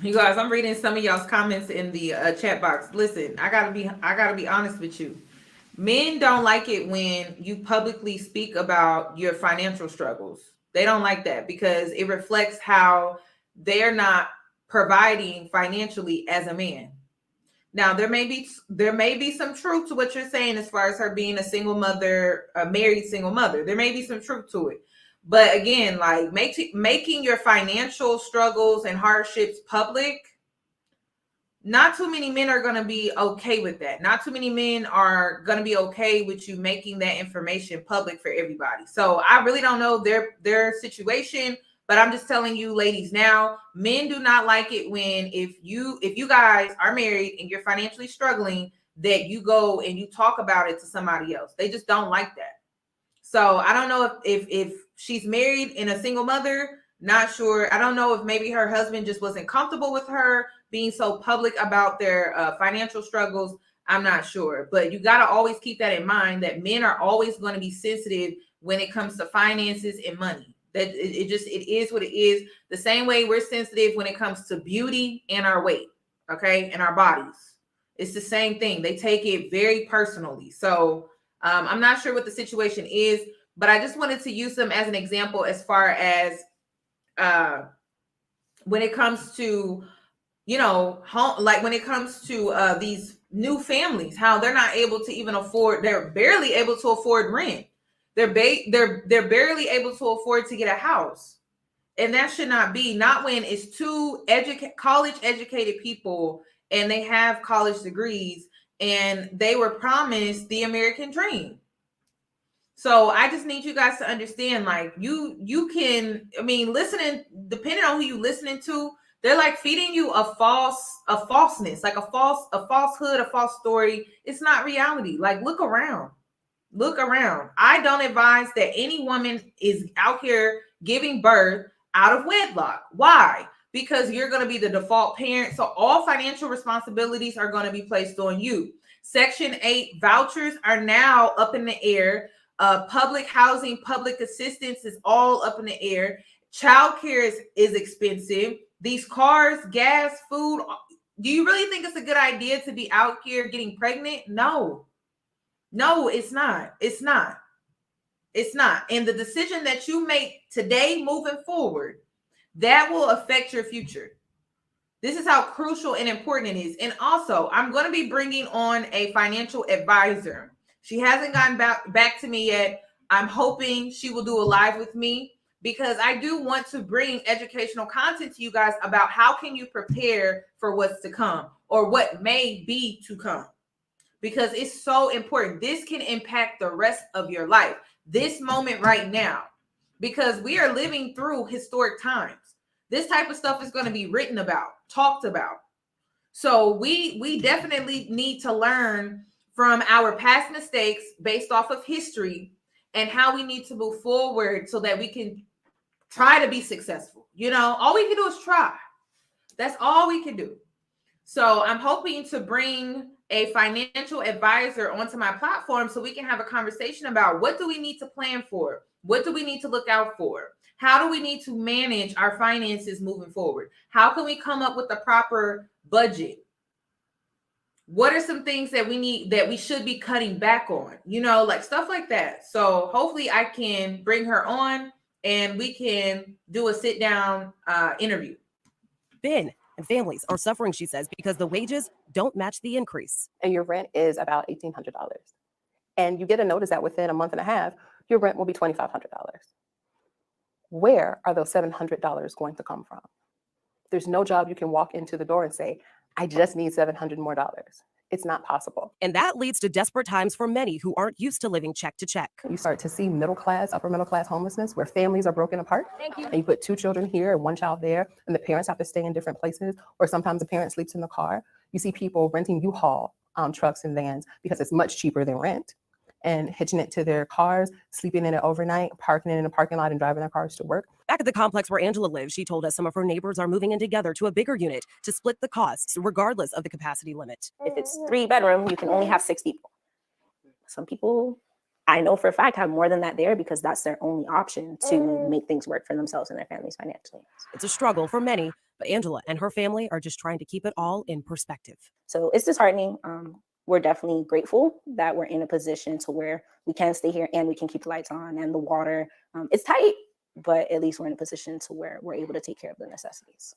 S1: You guys, I'm reading some of y'all's comments in the chat box. Listen, I gotta be honest with you. Men don't like it when you publicly speak about your financial struggles. They don't like that because it reflects how they're not providing financially as a man. Now, there may be some truth to what you're saying as far as her being a single mother, a married single mother. There may be some truth to it. But again, like making your financial struggles and hardships public, not too many men are going to be okay with that. Not too many men are going to be okay with you making that information public for everybody. So I really don't know their situation, but I'm just telling you ladies now, men do not like it when if you guys are married and you're financially struggling, that you go and you talk about it to somebody else. They just don't like that. So I don't know if she's married and a single mother, not sure. I don't know if maybe her husband just wasn't comfortable with her being so public about their financial struggles. I'm not sure, but you got to always keep that in mind that men are always going to be sensitive when it comes to finances and money. That it is what it is. The same way we're sensitive when it comes to beauty and our weight, okay, and our bodies. It's the same thing. They take it very personally. So I'm not sure what the situation is, but I just wanted to use them as an example as far as when it comes to, you know, home, like when it comes to these new families, how they're not able to even afford, they're barely able to afford rent. They're barely able to afford to get a house. And that should not be, not when it's two college educated people and they have college degrees and they were promised the American dream. So I just need you guys to understand, like you can, I mean, listening, depending on who you listening to, they're like feeding you a falseness, like a falsehood, a false story. It's not reality. Like look around. I don't advise that any woman is out here giving birth out of wedlock. Why? Because you're going to be the default parent. So all financial responsibilities are going to be placed on you. Section 8 vouchers are now up in the air. Public housing, public assistance is all up in the air. Childcare is expensive. These cars, gas, food. Do you really think it's a good idea to be out here getting pregnant? No, it's not. It's not. And the decision that you make today moving forward, that will affect your future. This is how crucial and important it is. And also, I'm going to be bringing on a financial advisor. She hasn't gotten back to me yet. I'm hoping she will do a live with me because I do want to bring educational content to you guys about how can you prepare for what's to come or what may be to come. Because it's so important. This can impact the rest of your life. This moment right now, because we are living through historic times. This type of stuff is going to be written about, talked about. So we definitely need to learn from our past mistakes based off of history and how we need to move forward so that we can try to be successful. You know, all we can do is try. That's all we can do. So I'm hoping to bring a financial advisor onto my platform so we can have a conversation about what do we need to plan for? What do we need to look out for? How do we need to manage our finances moving forward? How can we come up with the proper budget? What are some things that we need, that we should be cutting back on? You know, like stuff like that. So hopefully I can bring her on and we can do a sit down interview.
S5: Ben and families are suffering, she says, because the wages don't match the increase.
S20: And your rent is about $1,800. And you get a notice that within a month and a half, your rent will be $2,500. Where are those $700 going to come from? There's no job you can walk into the door and say, I just need $700 more. It's not possible.
S5: And that leads to desperate times for many who aren't used to living check to check.
S20: You start to see middle class, upper middle class homelessness where families are broken apart.
S5: Thank you.
S20: And you put 2 children here and 1 child there, and the parents have to stay in different places, or sometimes the parent sleeps in the car. You see people renting U-Haul trucks and vans because it's much cheaper than rent, and hitching it to their cars, sleeping in it overnight, parking it in a parking lot and driving their cars to work.
S5: Back at the complex where Angela lives, she told us some of her neighbors are moving in together to a bigger unit to split the costs regardless of the capacity limit.
S18: If it's 3 bedroom, you can only have 6 people. Some people, I know for a fact, have more than that there because that's their only option to make things work for themselves and their families financially.
S5: It's a struggle for many, but Angela and her family are just trying to keep it all in perspective.
S18: So it's disheartening. We're definitely grateful that we're in a position to where we can stay here and we can keep the lights on and the water. It's tight, but at least we're in a position to where we're able to take care of the necessities.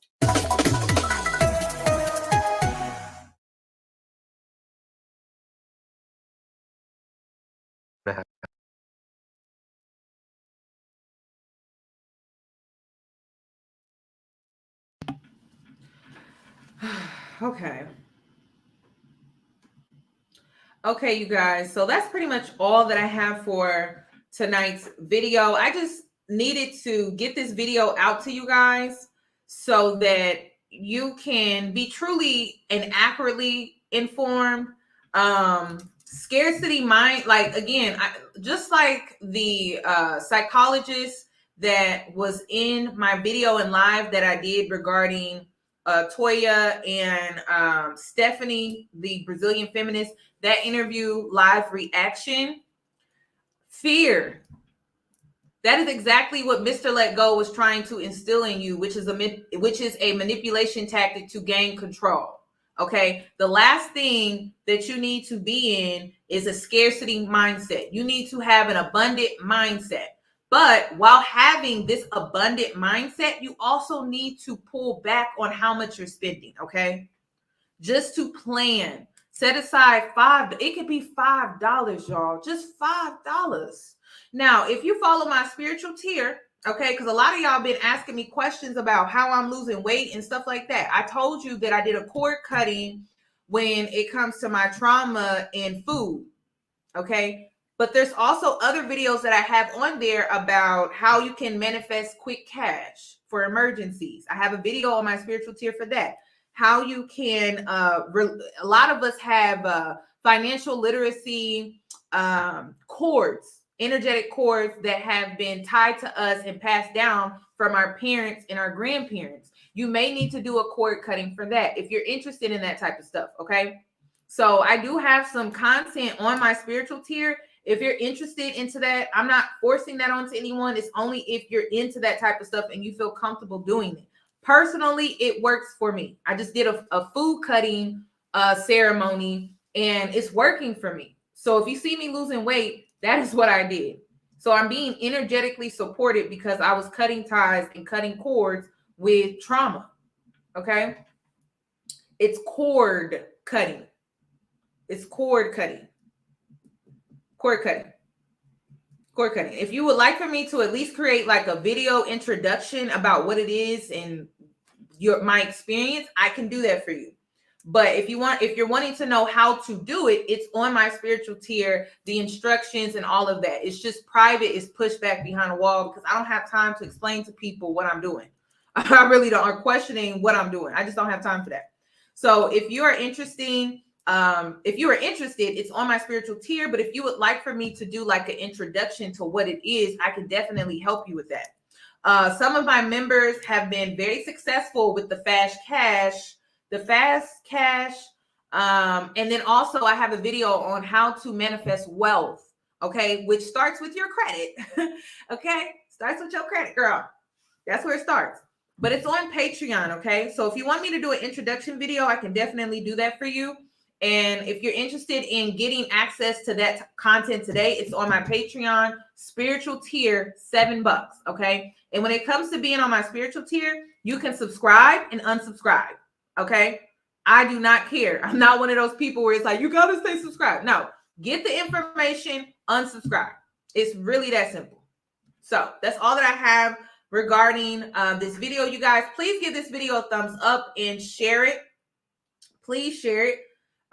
S1: Okay, you guys. So that's pretty much all that I have for tonight's video. I just needed to get this video out to you guys so that you can be truly and accurately informed. Scarcity mind, like again, just like the psychologist that was in my video and live that I did regarding Toya and Stephanie, the Brazilian feminist, that interview live reaction. Fear. That is exactly what Mr. Let Go was trying to instill in you, which is a manipulation tactic to gain control. Okay, the last thing that you need to be in is a scarcity mindset. You need to have an abundant mindset. But while having this abundant mindset, you also need to pull back on how much you're spending, okay? Just to plan. Set aside it could be $5, y'all. Just $5. Now, if you follow my spiritual tier, okay, because a lot of y'all been asking me questions about how I'm losing weight and stuff like that. I told you that I did a cord cutting when it comes to my trauma and food, okay? But there's also other videos that I have on there about how you can manifest quick cash for emergencies. I have a video on my spiritual tier for that. How you can, a lot of us have financial literacy cords, energetic cords that have been tied to us and passed down from our parents and our grandparents. You may need to do a cord cutting for that if you're interested in that type of stuff, okay? So I do have some content on my spiritual tier. If you're interested into that, I'm not forcing that onto anyone. It's only if you're into that type of stuff and you feel comfortable doing it. Personally, it works for me. I just did a food cutting ceremony and it's working for me. So if you see me losing weight, that is what I did. So I'm being energetically supported because I was cutting ties and cutting cords with trauma. Okay. It's cord cutting. It's cord cutting. Cord cutting. Cord cutting. If you would like for me to at least create like a video introduction about what it is and my experience, I can do that for you. But if you're wanting to know how to do it, it's on my spiritual tier, the instructions and all of that. It's just private. It's pushed back behind a wall because I don't have time to explain to people what I'm doing. I really don't, are questioning what I'm doing. I just don't have time for that. So if you are interested, it's on my spiritual tier. But if you would like for me to do like an introduction to what it is, I can definitely help you with that. Some of my members have been very successful with the fast cash. And then also I have a video on how to manifest wealth, okay, which starts with your credit. Okay, starts with your credit, girl. That's where it starts. But it's on Patreon, okay? So if you want me to do an introduction video, I can definitely do that for you. And if you're interested in getting access to that content today, it's on my Patreon spiritual tier, $7, okay? And when it comes to being on my spiritual tier, you can subscribe and unsubscribe, okay? I do not care. I'm not one of those people where it's like, you got to stay subscribed. No, get the information, unsubscribe. It's really that simple. So that's all that I have regarding this video, you guys. Please give this video a thumbs up and share it. Please share it,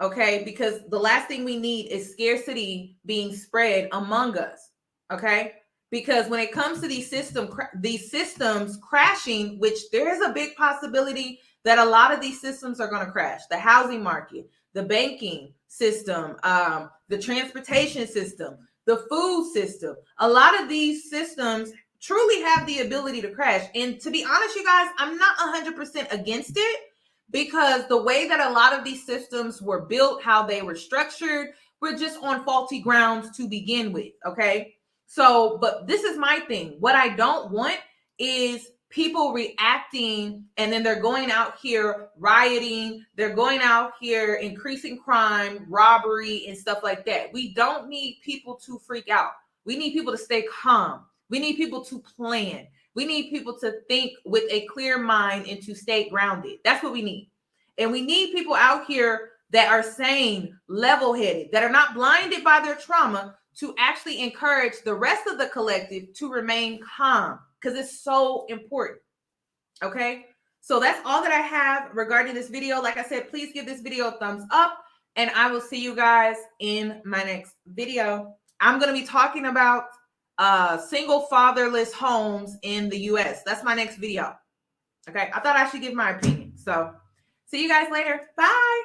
S1: okay? Because the last thing we need is scarcity being spread among us, okay? Because when it comes to these systems crashing, which there is a big possibility that a lot of these systems are going to crash. The housing market, the banking system, the transportation system, the food system. A lot of these systems truly have the ability to crash. And to be honest, you guys, I'm not 100% against it because the way that a lot of these systems were built, how they were structured, we're just on faulty grounds to begin with. Okay. So, but this is my thing. What I don't want is people reacting and then they're going out here rioting. They're going out here increasing crime, robbery, and stuff like that. We don't need people to freak out. We need people to stay calm. We need people to plan. We need people to think with a clear mind and to stay grounded. That's what we need. And we need people out here that are sane, level-headed, that are not blinded by their trauma, to actually encourage the rest of the collective to remain calm, because it's so important. Okay, so that's all that I have regarding this video. Like I said, please give this video a thumbs up, and I will see you guys in my next video. I'm going to be talking about single fatherless homes in the US. That's my next video. Okay, I thought I should give my opinion. So see you guys later. Bye.